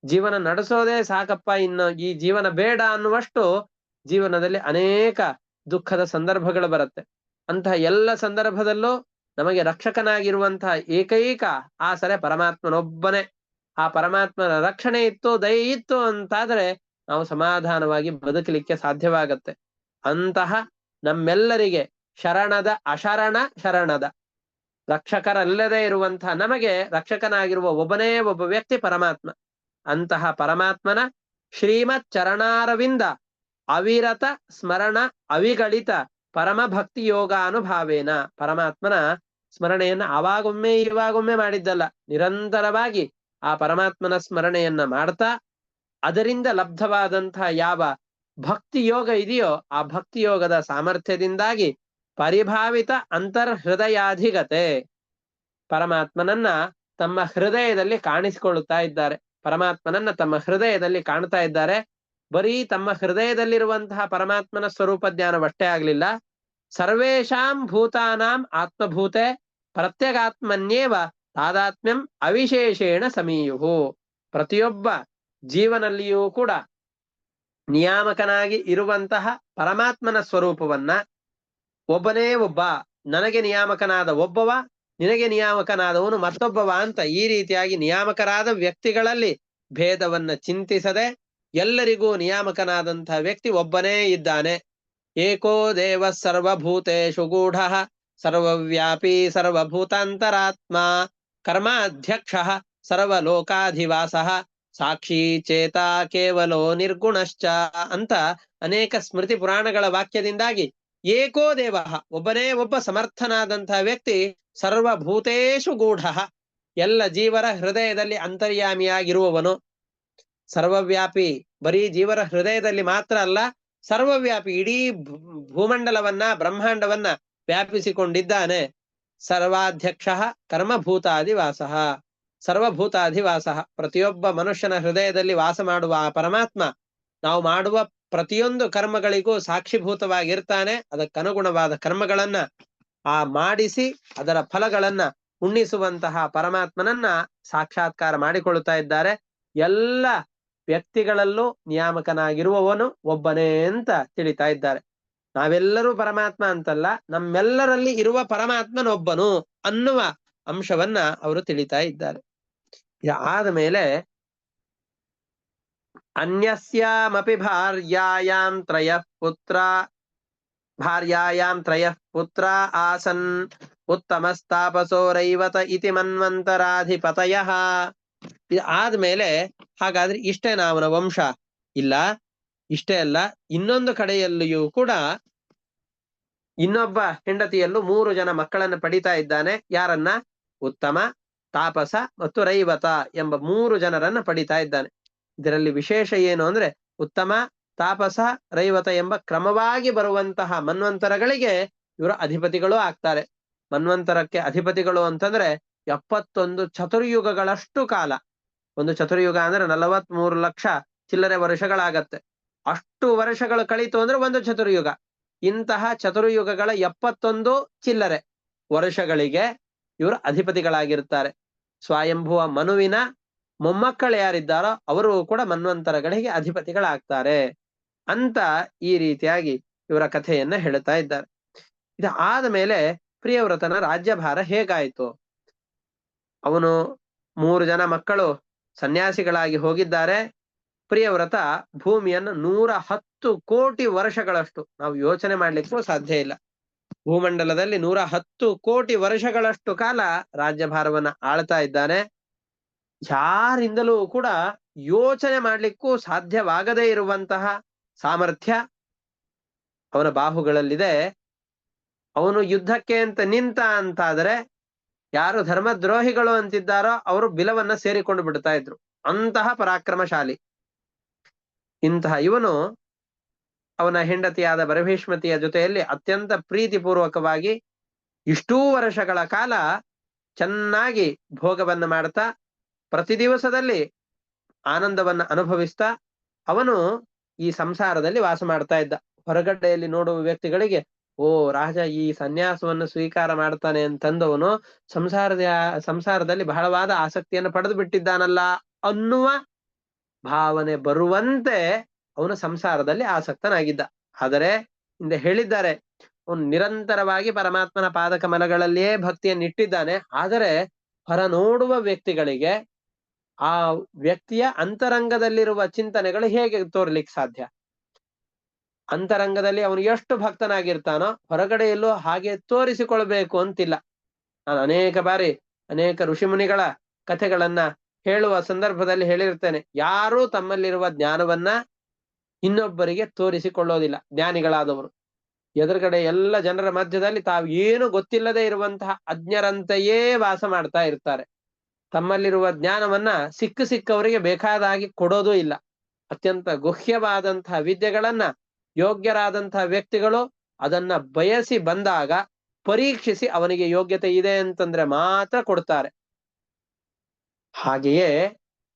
ಜೀವನ ನಡೆಸೋದೇ ಸಾಕಪ್ಪ, ಇನ್ನು ಈ ಜೀವನ ಬೇಡ ಅನ್ನುವಷ್ಟು ಜೀವನದಲ್ಲಿ ಅನೇಕ ದುಃಖದ ಸಂದರ್ಭಗಳು ಬರುತ್ತೆ. ಅಂತಹ ಎಲ್ಲ ಸಂದರ್ಭದಲ್ಲೂ ನಮಗೆ ರಕ್ಷಕನಾಗಿರುವಂತಹ ಏಕೈಕ ಆಸರೆ ಪರಮಾತ್ಮನೊಬ್ಬನೇ. ಆ ಪರಮಾತ್ಮನ ರಕ್ಷಣೆ ಇತ್ತು, ದಯೆ ಇತ್ತು ಅಂತಾದ್ರೆ ನಾವು ಸಮಾಧಾನವಾಗಿ ಬದುಕಲಿಕ್ಕೆ ಸಾಧ್ಯವಾಗತ್ತೆ. ಅಂತಹ ನಮ್ಮೆಲ್ಲರಿಗೆ ಶರಣದ ಅಶರಣ ಶರಣದ ರಕ್ಷಕರಲ್ಲದೆ ಇರುವಂತಹ ನಮಗೆ ರಕ್ಷಕನಾಗಿರುವ ಒಬ್ಬನೇ ಒಬ್ಬ ವ್ಯಕ್ತಿ ಪರಮಾತ್ಮ. ಅಂತಹ ಪರಮಾತ್ಮನ ಶ್ರೀಮತ್ ಚರಣಾರವಿಂದ ಅವಿರತ ಸ್ಮರಣ ಅವಿಗಳಿತ ಪರಮ ಭಕ್ತಿ ಯೋಗ ಅನುಭಾವೇನ. ಪರಮಾತ್ಮನ ಸ್ಮರಣೆಯನ್ನ ಆವಾಗೊಮ್ಮೆ ಇವಾಗೊಮ್ಮೆ ಮಾಡಿದ್ದಲ್ಲ, ನಿರಂತರವಾಗಿ ಆ ಪರಮಾತ್ಮನ ಸ್ಮರಣೆಯನ್ನ ಮಾಡ್ತಾ ಅದರಿಂದ ಲಬ್ಧವಾದಂತಹ ಯಾವ ಭಕ್ತಿ ಯೋಗ ಇದೆಯೋ ಆ ಭಕ್ತಿ ಯೋಗದ ಸಾಮರ್ಥ್ಯದಿಂದಾಗಿ ಪರಿಭಾವಿತ ಅಂತರ್ಹೃದಯಾಧಿಗತೆ, ಪರಮಾತ್ಮನನ್ನ ತಮ್ಮ ಹೃದಯದಲ್ಲಿ ಕಾಣಿಸಿಕೊಳ್ಳುತ್ತಾ ಇದ್ದಾರೆ. ಪರಮಾತ್ಮನನ್ನ ತಮ್ಮ ಹೃದಯದಲ್ಲಿ ಕಾಣ್ತಾ ಇದ್ದಾರೆ. ಬರೀ ತಮ್ಮ ಹೃದಯದಲ್ಲಿರುವಂತಹ ಪರಮಾತ್ಮನ ಸ್ವರೂಪ ಜ್ಞಾನವಷ್ಟೇ ಆಗ್ಲಿಲ್ಲ, ಸರ್ವೇಷಾಂ ಭೂತಾನಾಂ ಆತ್ಮಭೂತೆ ಪ್ರತ್ಯಗಾತ್ಮನ್ಯೇವ ತಾದಾತ್ಮ್ಯಂ ಅವಿಶೇಷೇಣ ಸಮೀಯುಹು. ಪ್ರತಿಯೊಬ್ಬ ಜೀವನಲ್ಲಿಯೂ ಕೂಡ ನಿಯಾಮಕನಾಗಿ ಇರುವಂತಹ ಪರಮಾತ್ಮನ ಸ್ವರೂಪವನ್ನ ಒಬ್ಬನೇ ಒಬ್ಬ, ನನಗೆ ನಿಯಾಮಕನಾದ ಒಬ್ಬವ, ನಿನಗೆ ನಿಯಾಮಕನಾದವನು ಮತ್ತೊಬ್ಬವ ಅಂತ ಈ ರೀತಿಯಾಗಿ ನಿಯಾಮಕರಾದ ವ್ಯಕ್ತಿಗಳಲ್ಲಿ ಭೇದವನ್ನ ಚಿಂತಿಸದೆ ಎಲ್ಲರಿಗೂ ನಿಯಾಮಕನಾದಂತಹ ವ್ಯಕ್ತಿ ಒಬ್ಬನೇ ಇದ್ದಾನೆ. ಏಕೋ ದೇವ ಸರ್ವಭೂತೇಷು ಗೂಢ ಸರ್ವವ್ಯಾಪಿ ಸರ್ವಭೂತಾಂತರಾತ್ಮ ಕರ್ಮಾಧ್ಯಕ್ಷ ಸರ್ವಲೋಕಾಧಿವಾಸ ಸಾಕ್ಷಿ ಚೇತ ಕೇವಲೋ ನಿರ್ಗುಣಶ್ಚ ಅಂತ ಅನೇಕ ಸ್ಮೃತಿ ಪುರಾಣಗಳ ವಾಕ್ಯದಿಂದಾಗಿ ಏಕೋ ದೇವ, ಒಬ್ಬನೇ ಒಬ್ಬ ಸಮರ್ಥನಾದಂತಹ ವ್ಯಕ್ತಿ, ಸರ್ವಭೂತೇಷು ಗೂಢ, ಎಲ್ಲ ಜೀವರ ಹೃದಯದಲ್ಲಿ ಅಂತರ್ಯಾಮಿಯಾಗಿರುವವನು, ಸರ್ವವ್ಯಾಪಿ, ಬರೀ ಜೀವರ ಹೃದಯದಲ್ಲಿ ಮಾತ್ರ ಅಲ್ಲ, ಸರ್ವವ್ಯಾಪಿ, ಇಡೀ ಭೂಮಂಡಲವನ್ನ ಬ್ರಹ್ಮಾಂಡವನ್ನ ವ್ಯಾಪಿಸಿಕೊಂಡಿದ್ದಾನೆ. ಸರ್ವಾಧ್ಯಕ್ಷ ಕರ್ಮಭೂತಾಧಿವಾಸ, ಸರ್ವಭೂತಾಧಿವಾಸ, ಪ್ರತಿಯೊಬ್ಬ ಮನುಷ್ಯನ ಹೃದಯದಲ್ಲಿ ವಾಸ ಮಾಡುವ ಆ ಪರಮಾತ್ಮ ನಾವು ಮಾಡುವ ಪ್ರತಿಯೊಂದು ಕರ್ಮಗಳಿಗೂ ಸಾಕ್ಷಿಭೂತವಾಗಿರ್ತಾನೆ. ಅದಕ್ಕನುಗುಣವಾದ ಕರ್ಮಗಳನ್ನ ಮಾಡಿಸಿ ಅದರ ಫಲಗಳನ್ನ ಉಣ್ಣಿಸುವಂತಹ ಪರಮಾತ್ಮನನ್ನ ಸಾಕ್ಷಾತ್ಕಾರ ಮಾಡಿಕೊಳ್ಳುತ್ತಾ ಇದ್ದಾರೆ. ಎಲ್ಲ ವ್ಯಕ್ತಿಗಳಲ್ಲೂ ನಿಯಾಮಕನಾಗಿರುವವನು ಒಬ್ಬನೇ ಅಂತ ತಿಳಿತಾ ಇದ್ದಾರೆ. ನಾವೆಲ್ಲರೂ ಪರಮಾತ್ಮ ಅಂತಲ್ಲ, ನಮ್ಮೆಲ್ಲರಲ್ಲಿ ಇರುವ ಪರಮಾತ್ಮನೊಬ್ಬನು ಅನ್ನುವ ಅಂಶವನ್ನ ಅವರು ತಿಳಿತಾ ಇದ್ದಾರೆ. ಆದ ಮೇಲೆ ಅನ್ಯಸ್ಯಾಮಪಿ ಭಾರ್ಯಾಯಾಂ ತ್ರಯಃ ಪುತ್ರ ಆಸನ್ ಉತ್ತಮಸ್ತಾಪಸೋರೈವತ ಇತಿ ಮನ್ವಂತರಾಧಿಪತಯಃ. ಆದ್ಮೇಲೆ ಹಾಗಾದ್ರೆ ಇಷ್ಟೇನಾ ಅವನ ವಂಶ? ಇಲ್ಲ, ಇಷ್ಟೇ ಅಲ್ಲ, ಇನ್ನೊಂದು ಕಡೆಯಲ್ಲಿಯೂ ಕೂಡ ಇನ್ನೊಬ್ಬ ಹೆಂಡತಿಯಲ್ಲೂ 3 ಜನ ಮಕ್ಕಳನ್ನು ಪಡಿತಾ ಇದ್ದಾನೆ. ಯಾರನ್ನ? ಉತ್ತಮ, ತಾಪಸ ಮತ್ತು ರೈವತ ಎಂಬ 3 ಜನರನ್ನ ಪಡಿತಾ ಇದ್ದಾನೆ. ಇದರಲ್ಲಿ ವಿಶೇಷ ಏನು ಅಂದ್ರೆ, ಉತ್ತಮ, ತಾಪಸ, ರೈವತ ಎಂಬ ಕ್ರಮವಾಗಿ ಬರುವಂತಹ ಮನ್ವಂತರಗಳಿಗೆ ಇವರು ಅಧಿಪತಿಗಳು ಆಗ್ತಾರೆ. ಮನ್ವಂತರಕ್ಕೆ ಅಧಿಪತಿಗಳು ಅಂತಂದ್ರೆ 71 ಚತುರ್ಯುಗಗಳಷ್ಟು ಕಾಲ. ಒಂದು ಚತುರ್ಯುಗ ಅಂದ್ರೆ 43 ಲಕ್ಷ ಚಿಲ್ಲರೆ ವರ್ಷಗಳಾಗತ್ತೆ. ಅಷ್ಟು ವರ್ಷಗಳು ಕಳೀತು ಅಂದ್ರೆ ಒಂದು ಚತುರ್ಯುಗ. ಇಂತಹ ಚತುರ್ಯುಗಗಳ 71 ಚಿಲ್ಲರೆ ವರ್ಷಗಳಿಗೆ ಇವರು ಅಧಿಪತಿಗಳಾಗಿರ್ತಾರೆ. ಸ್ವಯಂಭುವ ಮನುವಿನ ಮೊಮ್ಮಕ್ಕಳು ಯಾರಿದ್ದಾರೋ ಅವರು ಕೂಡ ಮನ್ವಂತರಗಳಿಗೆ ಅಧಿಪತಿಗಳಾಗ್ತಾರೆ ಅಂತ ಈ ರೀತಿಯಾಗಿ ಇವರ ಕಥೆಯನ್ನ ಹೇಳ್ತಾ ಇದ್ದಾರೆ. ಇದು ಆದ ಮೇಲೆ ಪ್ರಿಯವ್ರತನ ರಾಜ್ಯಭಾರ ಹೇಗಾಯ್ತು? ಅವನು 3 ಜನ ಮಕ್ಕಳು ಸನ್ಯಾಸಿಗಳಾಗಿ ಹೋಗಿದ್ದಾರೆ. ಪ್ರಿಯವ್ರತ ಭೂಮಿಯನ್ನು 110 ಕೋಟಿ ವರ್ಷಗಳಷ್ಟು, ನಾವು ಯೋಚನೆ ಮಾಡ್ಲಿಕ್ಕೂ ಸಾಧ್ಯ ಇಲ್ಲ, ಭೂಮಂಡಲದಲ್ಲಿ 110 ಕೋಟಿ ವರ್ಷಗಳಷ್ಟು ಕಾಲ ರಾಜ್ಯಭಾರವನ್ನ ಆಳ್ತಾ ಇದ್ದಾನೆ. ಯಾರಿಂದಲೂ ಕೂಡ ಯೋಚನೆ ಮಾಡ್ಲಿಕ್ಕೂ ಸಾಧ್ಯವಾಗದೇ ಇರುವಂತಹ ಸಾಮರ್ಥ್ಯ ಅವನ ಬಾಹುಗಳಲ್ಲಿದೆ. ಅವನು ಯುದ್ಧಕ್ಕೆ ಅಂತ ನಿಂತ ಅಂತಾದರೆ ಯಾರು ಧರ್ಮದ್ರೋಹಿಗಳು ಅಂತಿದ್ದಾರೋ ಅವರು ಬಿಲವನ್ನ ಸೇರಿಕೊಂಡು ಬಿಡ್ತಾ ಇದ್ರು. ಅಂತಹ ಪರಾಕ್ರಮಶಾಲಿ ಇಂತಹ ಇವನು ಅವನ ಹೆಂಡತಿಯಾದ ಬರಭೀಷ್ಮತಿಯ ಜೊತೆಯಲ್ಲಿ ಅತ್ಯಂತ ಪ್ರೀತಿಪೂರ್ವಕವಾಗಿ ಇಷ್ಟೂ ವರ್ಷಗಳ ಕಾಲ ಚೆನ್ನಾಗಿ ಭೋಗವನ್ನ ಮಾಡ್ತಾ ಪ್ರತಿ ದಿವಸದಲ್ಲಿ ಆನಂದವನ್ನ ಅನುಭವಿಸ್ತಾ ಅವನು ಈ ಸಂಸಾರದಲ್ಲಿ ವಾಸ ಮಾಡ್ತಾ ಇದ್ದ. ಹೊರಗಡೆಯಲ್ಲಿ ನೋಡುವ ವ್ಯಕ್ತಿಗಳಿಗೆ ಓ ರಾಜ ಈ ಸನ್ಯಾಸವನ್ನು ಸ್ವೀಕಾರ ಮಾಡ್ತಾನೆ ಅಂತಂದವನು ಸಂಸಾರದಲ್ಲಿ ಬಹಳವಾದ ಆಸಕ್ತಿಯನ್ನು ಪಡೆದು ಬಿಟ್ಟಿದ್ದಾನಲ್ಲ ಅನ್ನುವ ಭಾವನೆ ಬರುವಂತೆ ಅವನು ಸಂಸಾರದಲ್ಲಿ ಆಸಕ್ತನಾಗಿದ್ದ. ಆದರೆ ಹಿಂದೆ ಹೇಳಿದ್ದಾರೆ, ಅವನು ನಿರಂತರವಾಗಿ ಪರಮಾತ್ಮನ ಪಾದಕ ಮಲಗಳಲ್ಲಿಯೇ ಭಕ್ತಿಯನ್ನಿಟ್ಟಿದ್ದಾನೆ. ಆದರೆ ಹೊರ ನೋಡುವ ವ್ಯಕ್ತಿಗಳಿಗೆ ಆ ವ್ಯಕ್ತಿಯ ಅಂತರಂಗದಲ್ಲಿರುವ ಚಿಂತನೆಗಳು ಹೇಗೆ ತೋರ್ಲಿಕ್ಕೆ ಸಾಧ್ಯ? ಅಂತರಂಗದಲ್ಲಿ ಅವನು ಎಷ್ಟು ಭಕ್ತನಾಗಿರ್ತಾನೋ ಹೊರಗಡೆಯಲ್ಲೂ ಹಾಗೆ ತೋರಿಸಿಕೊಳ್ಬೇಕು ಅಂತಿಲ್ಲ. ನಾನು ಅನೇಕ ಬಾರಿ ಅನೇಕ ಋಷಿಮುನಿಗಳ ಕಥೆಗಳನ್ನ ಹೇಳುವ ಸಂದರ್ಭದಲ್ಲಿ ಹೇಳಿರ್ತೇನೆ, ಯಾರೂ ತಮ್ಮಲ್ಲಿರುವ ಜ್ಞಾನವನ್ನ ಇನ್ನೊಬ್ಬರಿಗೆ ತೋರಿಸಿಕೊಳ್ಳೋದಿಲ್ಲ. ಜ್ಞಾನಿಗಳಾದವರು ಎದುರುಗಡೆ ಎಲ್ಲ ಜನರ ಮಧ್ಯದಲ್ಲಿ ತಾವು ಏನು ಗೊತ್ತಿಲ್ಲದೆ ಇರುವಂತಹ ಅಜ್ಞರಂತೆಯೇ ವಾಸ ಮಾಡ್ತಾ ಇರ್ತಾರೆ. ತಮ್ಮಲ್ಲಿರುವ ಜ್ಞಾನವನ್ನ ಸಿಕ್ಕವರಿಗೆ ಬೇಕಾದಾಗಿ ಕೊಡೋದೂ ಇಲ್ಲ. ಅತ್ಯಂತ ಗುಹ್ಯವಾದಂತಹ ವಿದ್ಯೆಗಳನ್ನ ಯೋಗ್ಯರಾದಂತಹ ವ್ಯಕ್ತಿಗಳು ಅದನ್ನ ಬಯಸಿ ಬಂದಾಗ ಪರೀಕ್ಷಿಸಿ ಅವನಿಗೆ ಯೋಗ್ಯತೆ ಇದೆ ಅಂತಂದ್ರೆ ಮಾತ್ರ ಕೊಡ್ತಾರೆ. ಹಾಗೆಯೇ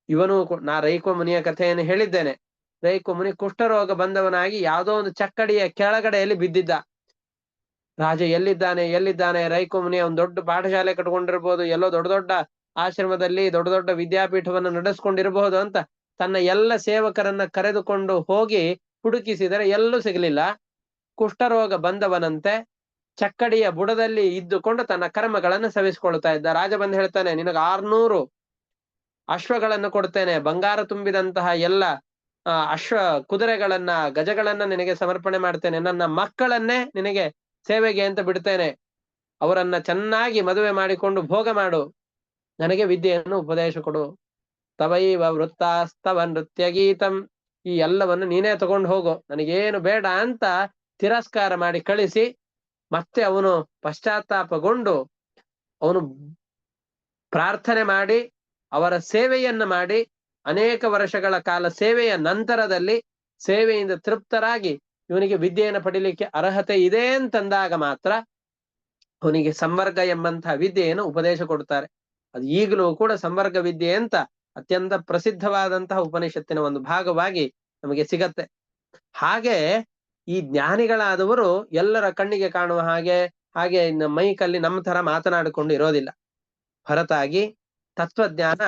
ಇವನು, ನಾ ರೈಕೋ ಮುನಿಯ ಕಥೆಯನ್ನು ಹೇಳಿದ್ದೇನೆ. ರೈಕೋ ಮುನಿ ಕುಷ್ಠರೋಗ ಬಂದವನಾಗಿ ಯಾವುದೋ ಒಂದು ಚಕ್ಕಡಿಯ ಕೆಳಗಡೆಯಲ್ಲಿ ಬಿದ್ದಿದ್ದ. ರಾಜ ಎಲ್ಲಿದ್ದಾನೆ ರೈಕೋ ಮುನಿ ಒಂದು ದೊಡ್ಡ ಪಾಠಶಾಲೆ ಕಟ್ಕೊಂಡಿರ್ಬೋದು, ಎಲ್ಲೋ ದೊಡ್ಡ ದೊಡ್ಡ ಆಶ್ರಮದಲ್ಲಿ ದೊಡ್ಡ ದೊಡ್ಡ ವಿದ್ಯಾಪೀಠವನ್ನು ನಡೆಸ್ಕೊಂಡಿರಬಹುದು ಅಂತ ತನ್ನ ಎಲ್ಲ ಸೇವಕರನ್ನ ಕರೆದುಕೊಂಡು ಹೋಗಿ ಹುಡುಕಿಸಿದರೆ ಎಲ್ಲೂ ಸಿಗಲಿಲ್ಲ. ಕುಷ್ಠರೋಗ ಬಂದವನಂತೆ ಚಕ್ಕಡಿಯ ಬುಡದಲ್ಲಿ ಇದ್ದುಕೊಂಡು ತನ್ನ ಕರ್ಮಗಳನ್ನು ಸವಿಸ್ಕೊಳ್ತಾ ಇದ್ದ. ರಾಜ ಬಂದು ಹೇಳ್ತಾನೆ, ನಿನಗೆ 600 ಅಶ್ವಗಳನ್ನು ಕೊಡ್ತೇನೆ, ಬಂಗಾರ ತುಂಬಿದಂತಹ ಎಲ್ಲ ಕುದುರೆಗಳನ್ನ ಗಜಗಳನ್ನ ನಿನಗೆ ಸಮರ್ಪಣೆ ಮಾಡ್ತೇನೆ, ನನ್ನ ಮಕ್ಕಳನ್ನೇ ನಿನಗೆ ಸೇವೆಗೆ ಅಂತ ಬಿಡ್ತೇನೆ, ಅವರನ್ನ ಚೆನ್ನಾಗಿ ಮದುವೆ ಮಾಡಿಕೊಂಡು ಭೋಗ ಮಾಡು, ನನಗೆ ವಿದ್ಯೆಯನ್ನು ಉಪದೇಶ ಕೊಡು. ತವೈವ ವೃತ್ತಾಸ್ತವ ನೃತ್ಯ ಗೀತಂ, ಈ ಎಲ್ಲವನ್ನು ನೀನೇ ತಗೊಂಡು ಹೋಗು, ನನಗೇನು ಬೇಡ ಅಂತ ತಿರಸ್ಕಾರ ಮಾಡಿ ಕಳಿಸಿ, ಮತ್ತೆ ಅವನು ಪಶ್ಚಾತ್ತಾಪಗೊಂಡು ಅವನು ಪ್ರಾರ್ಥನೆ ಮಾಡಿ ಅವರ ಸೇವೆಯನ್ನ ಮಾಡಿ ಅನೇಕ ವರ್ಷಗಳ ಕಾಲ ಸೇವೆಯ ನಂತರದಲ್ಲಿ ಸೇವೆಯಿಂದ ತೃಪ್ತರಾಗಿ ಇವನಿಗೆ ವಿದ್ಯೆಯನ್ನು ಪಡಿಲಿಕ್ಕೆ ಅರ್ಹತೆ ಇದೆ ಅಂತಂದಾಗ ಮಾತ್ರ ಅವನಿಗೆ ಸಂವರ್ಗ ಎಂಬಂತಹ ವಿದ್ಯೆಯನ್ನು ಉಪದೇಶ ಕೊಡ್ತಾರೆ. ಅದು ಈಗಲೂ ಕೂಡ ಸಂವರ್ಗ ವಿದ್ಯೆ ಅಂತ ಅತ್ಯಂತ ಪ್ರಸಿದ್ಧವಾದಂತಹ ಉಪನಿಷತ್ತಿನ ಒಂದು ಭಾಗವಾಗಿ ನಮಗೆ ಸಿಗತ್ತೆ. ಹಾಗೆ ಈ ಜ್ಞಾನಿಗಳಾದವರು ಎಲ್ಲರ ಕಣ್ಣಿಗೆ ಕಾಣುವ ಹಾಗೆ ಮೈಕಲ್ಲಿ ನಮ್ಮ ತರ ಮಾತನಾಡಿಕೊಂಡು ಇರೋದಿಲ್ಲ. ಹೊರತಾಗಿ ತತ್ವಜ್ಞಾನ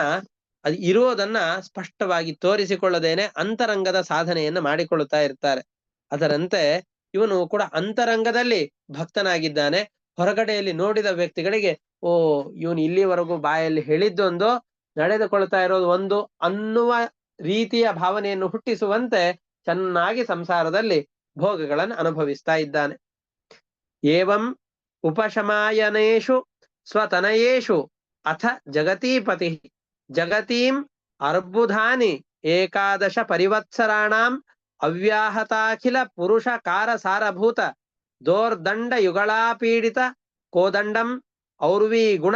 ಅದು ಇರೋದನ್ನ ಸ್ಪಷ್ಟವಾಗಿ ತೋರಿಸಿಕೊಳ್ಳದೇನೆ ಅಂತರಂಗದ ಸಾಧನೆಯನ್ನು ಮಾಡಿಕೊಳ್ಳುತ್ತಾ ಇರ್ತಾರೆ. ಅದರಂತೆ ಇವನು ಕೂಡ ಅಂತರಂಗದಲ್ಲಿ ಭಕ್ತನಾಗಿದ್ದಾನೆ. ಹೊರಗಡೆಯಲ್ಲಿ ನೋಡಿದ ವ್ಯಕ್ತಿಗಳಿಗೆ ಓ ಇವನು ಇಲ್ಲಿವರೆಗೂ ಬಾಯಲ್ಲಿ ಹೇಳಿದ್ದೊಂದು ನಡೆದುಕೊಳ್ತಾ ಇರೋದು ಒಂದು ಅನ್ನುವ ರೀತಿಯ ಭಾವನೆಯನ್ನು ಹುಟ್ಟಿಸುವಂತೆ ಚೆನ್ನಾಗಿ ಸಂಸಾರದಲ್ಲಿ ಭೋಗಗಳನ್ನು ಅನುಭವಿಸ್ತಾ ಇದ್ದಾನೆ. ಏವಂ ಉಪಶಮಾಯನೇಷು ಸ್ವತನಯೇಷು ಅಥ ಜಗತೀಪತಿ ಜಗತೀಂ ಅರ್ಬುಧಾನಿ ಏಕಾದಶ ಪರಿವತ್ಸರಾಣಾಂ ಅವ್ಯಾಹತಾಖಿಲ ಪುರುಷ ಕಾರ ಸಾರಭೂತ ದೋರ್ದಂಡ ಯುಗಳಾಪೀಡಿತ ಕೋದಂಡಂ ಔರ್ವೀ ಗುಣ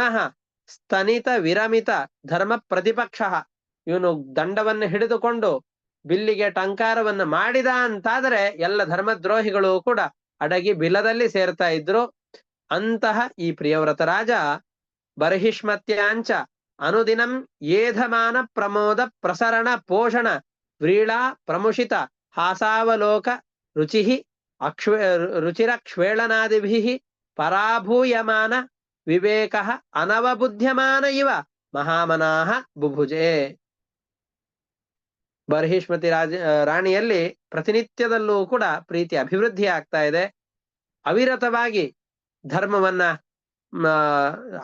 ಸ್ತನಿತ ವಿರಮಿತ ಧರ್ಮ ಪ್ರತಿಪಕ್ಷ. ಇವನು ದಂಡವನ್ನು ಹಿಡಿದುಕೊಂಡು ಬಿಲ್ಲಿಗೆ ಟಂಕಾರವನ್ನು ಮಾಡಿದ ಅಂತಾದರೆ ಎಲ್ಲ ಧರ್ಮದ್ರೋಹಿಗಳು ಕೂಡ ಅಡಗಿ ಬಿಲದಲ್ಲಿ ಸೇರ್ತಾ ಇದ್ರು. ಅಂತಹ ಈ ಪ್ರಿಯವ್ರತ ರಾಜ ಬರ್ಹಿಷ್ಮತ್ಯಾಂಚ ಅನುದಿನಂ ಏಧಮಾನ ಪ್ರಮೋದ ಪ್ರಸರಣ ಪೋಷಣ ವ್ರೀಳಾ ಪ್ರಮುಷಿತ ಹಾಸಾವಲೋಕ ರುಚಿರಕ್ಷ್ವೇಳನಾದಿಭಿಃ ಪರಾಭೂಯಮಾನ ವಿವೇಕ ಅನವಬುದ್ಧ್ಯಮಾನ ಇವ ಮಹಾಮನಾಹ ಬುಭುಜೆ. ಬರ್ಹಿಷ್ಮತಿ ರಾಣಿಯಲ್ಲಿ ಪ್ರತಿನಿತ್ಯದಲ್ಲೂ ಕೂಡ ಪ್ರೀತಿ ಅಭಿವೃದ್ಧಿ ಆಗ್ತಾ ಇದೆ. ಅವಿರತವಾಗಿ ಧರ್ಮವನ್ನ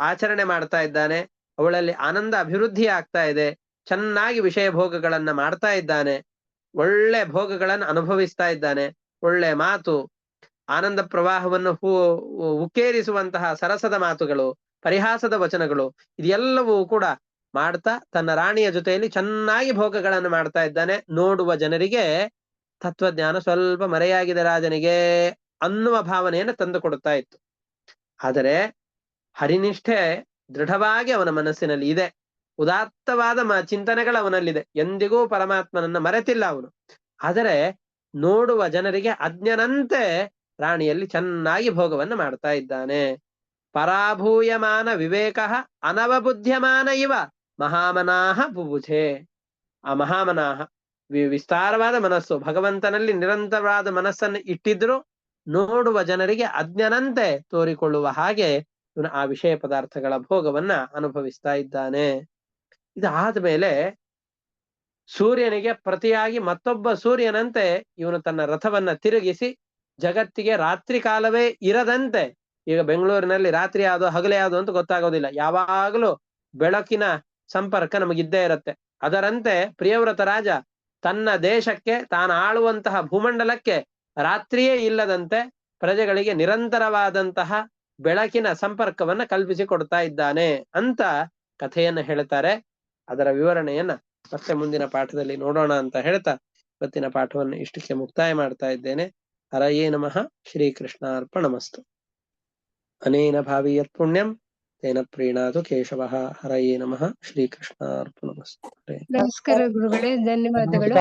ಆಚರಣೆ ಮಾಡ್ತಾ ಇದ್ದಾನೆ. ಅವಳಲ್ಲಿ ಆನಂದ ಅಭಿವೃದ್ಧಿ ಆಗ್ತಾ ಇದೆ. ಚೆನ್ನಾಗಿ ವಿಷಯ ಭೋಗಗಳನ್ನ ಮಾಡ್ತಾ ಇದ್ದಾನೆ. ಒಳ್ಳೆ ಭೋಗಗಳನ್ನು ಅನುಭವಿಸ್ತಾ ಇದ್ದಾನೆ. ಒಳ್ಳೆ ಮಾತು, ಆನಂದ ಪ್ರವಾಹವನ್ನು ಉಕ್ಕೇರಿಸುವಂತಹ ಸರಸದ ಮಾತುಗಳು, ಪರಿಹಾಸದ ವಚನಗಳು, ಇದೆಲ್ಲವೂ ಕೂಡ ಮಾಡ್ತಾ ತನ್ನ ರಾಣಿಯ ಜೊತೆಯಲ್ಲಿ ಚೆನ್ನಾಗಿ ಭೋಗಗಳನ್ನು ಮಾಡ್ತಾ ಇದ್ದಾನೆ. ನೋಡುವ ಜನರಿಗೆ ತತ್ವಜ್ಞಾನ ಸ್ವಲ್ಪ ಮರೆಯಾಗಿದೆ ರಾಜನಿಗೆ ಅನ್ನುವ ಭಾವನೆಯನ್ನು ತಂದು ಕೊಡ್ತಾ ಇತ್ತು. ಆದರೆ ಹರಿನಿಷ್ಠೆ ದೃಢವಾಗಿ ಅವನ ಮನಸ್ಸಿನಲ್ಲಿ ಇದೆ. ಉದಾತ್ತವಾದ ಚಿಂತನೆಗಳು ಅವನಲ್ಲಿದೆ. ಎಂದಿಗೂ ಪರಮಾತ್ಮನನ್ನ ಮರೆತಿಲ್ಲ ಅವನು. ಆದರೆ ನೋಡುವ ಜನರಿಗೆ ಅಜ್ಞನಂತೆ ರಾಣಿಯಲ್ಲಿ ಚೆನ್ನಾಗಿ ಭೋಗವನ್ನು ಮಾಡ್ತಾ ಇದ್ದಾನೆ. ಪರಾಭೂಯಮಾನ ವಿವೇಕ ಅನವಬುದ್ಧ್ಯಮಾನ ಇವ ಮಹಾಮನಾಹ ಬುಭುಜೆ. ಆ ಮಹಾಮನಾಹ ವಿಸ್ತಾರವಾದ ಮನಸ್ಸು, ಭಗವಂತನಲ್ಲಿ ನಿರಂತರವಾದ ಮನಸ್ಸನ್ನು ಇಟ್ಟಿದ್ರು ನೋಡುವ ಜನರಿಗೆ ಅಜ್ಞನಂತೆ ತೋರಿಕೊಳ್ಳುವ ಹಾಗೆ ಇವನು ಆ ವಿಷಯ ಪದಾರ್ಥಗಳ ಭೋಗವನ್ನ ಅನುಭವಿಸ್ತಾ ಇದ್ದಾನೆ. ಇದಾದ ಮೇಲೆ ಸೂರ್ಯನಿಗೆ ಪ್ರತಿಯಾಗಿ ಮತ್ತೊಬ್ಬ ಸೂರ್ಯನಂತೆ ಇವನು ತನ್ನ ರಥವನ್ನ ತಿರುಗಿಸಿ ಜಗತ್ತಿಗೆ ರಾತ್ರಿ ಕಾಲವೇ ಇರದಂತೆ, ಈಗ ಬೆಂಗಳೂರಿನಲ್ಲಿ ರಾತ್ರಿ ಯಾವುದು ಹಗಲೇ ಯಾವುದು ಅಂತ ಗೊತ್ತಾಗೋದಿಲ್ಲ, ಯಾವಾಗಲೂ ಬೆಳಕಿನ ಸಂಪರ್ಕ ನಮಗಿದ್ದೇ ಇರುತ್ತೆ. ಅದರಂತೆ ಪ್ರಿಯವ್ರತ ರಾಜ ತನ್ನ ದೇಶಕ್ಕೆ, ತಾನು ಆಳುವಂತಹ ಭೂಮಂಡಲಕ್ಕೆ ರಾತ್ರಿಯೇ ಇಲ್ಲದಂತೆ ಪ್ರಜೆಗಳಿಗೆ ನಿರಂತರವಾದಂತಹ ಬೆಳಕಿನ ಸಂಪರ್ಕವನ್ನ ಕಲ್ಪಿಸಿ ಕೊಡ್ತಾ ಇದ್ದಾನೆ ಅಂತ ಕಥೆಯನ್ನ ಹೇಳ್ತಾರೆ. ಅದರ ವಿವರಣೆಯನ್ನ ಮತ್ತೆ ಮುಂದಿನ ಪಾಠದಲ್ಲಿ ನೋಡೋಣ ಅಂತ ಹೇಳ್ತಾ ಇವತ್ತಿನ ಪಾಠವನ್ನು ಇಷ್ಟಕ್ಕೆ ಮುಕ್ತಾಯ ಮಾಡ್ತಾ ಇದ್ದೇನೆ. ಹರಯೇ ನಮಃ. ಶ್ರೀಕೃಷ್ಣಾರ್ಪಣಮಸ್ತು. ಅನೇನ ಭಾವಿಯತ್ ಪುಣ್ಯಂ ತೇನ ಪ್ರೀಣಾತು ಕೇಶವಃ. ಹರಯೇ ನಮಃ. ಶ್ರೀಕೃಷ್ಣಾರ್ಪಣಮಸ್ತು. ನಮಸ್ಕಾರ ಗುರುಗಳೇ, ಧನ್ಯವಾದಗಳು.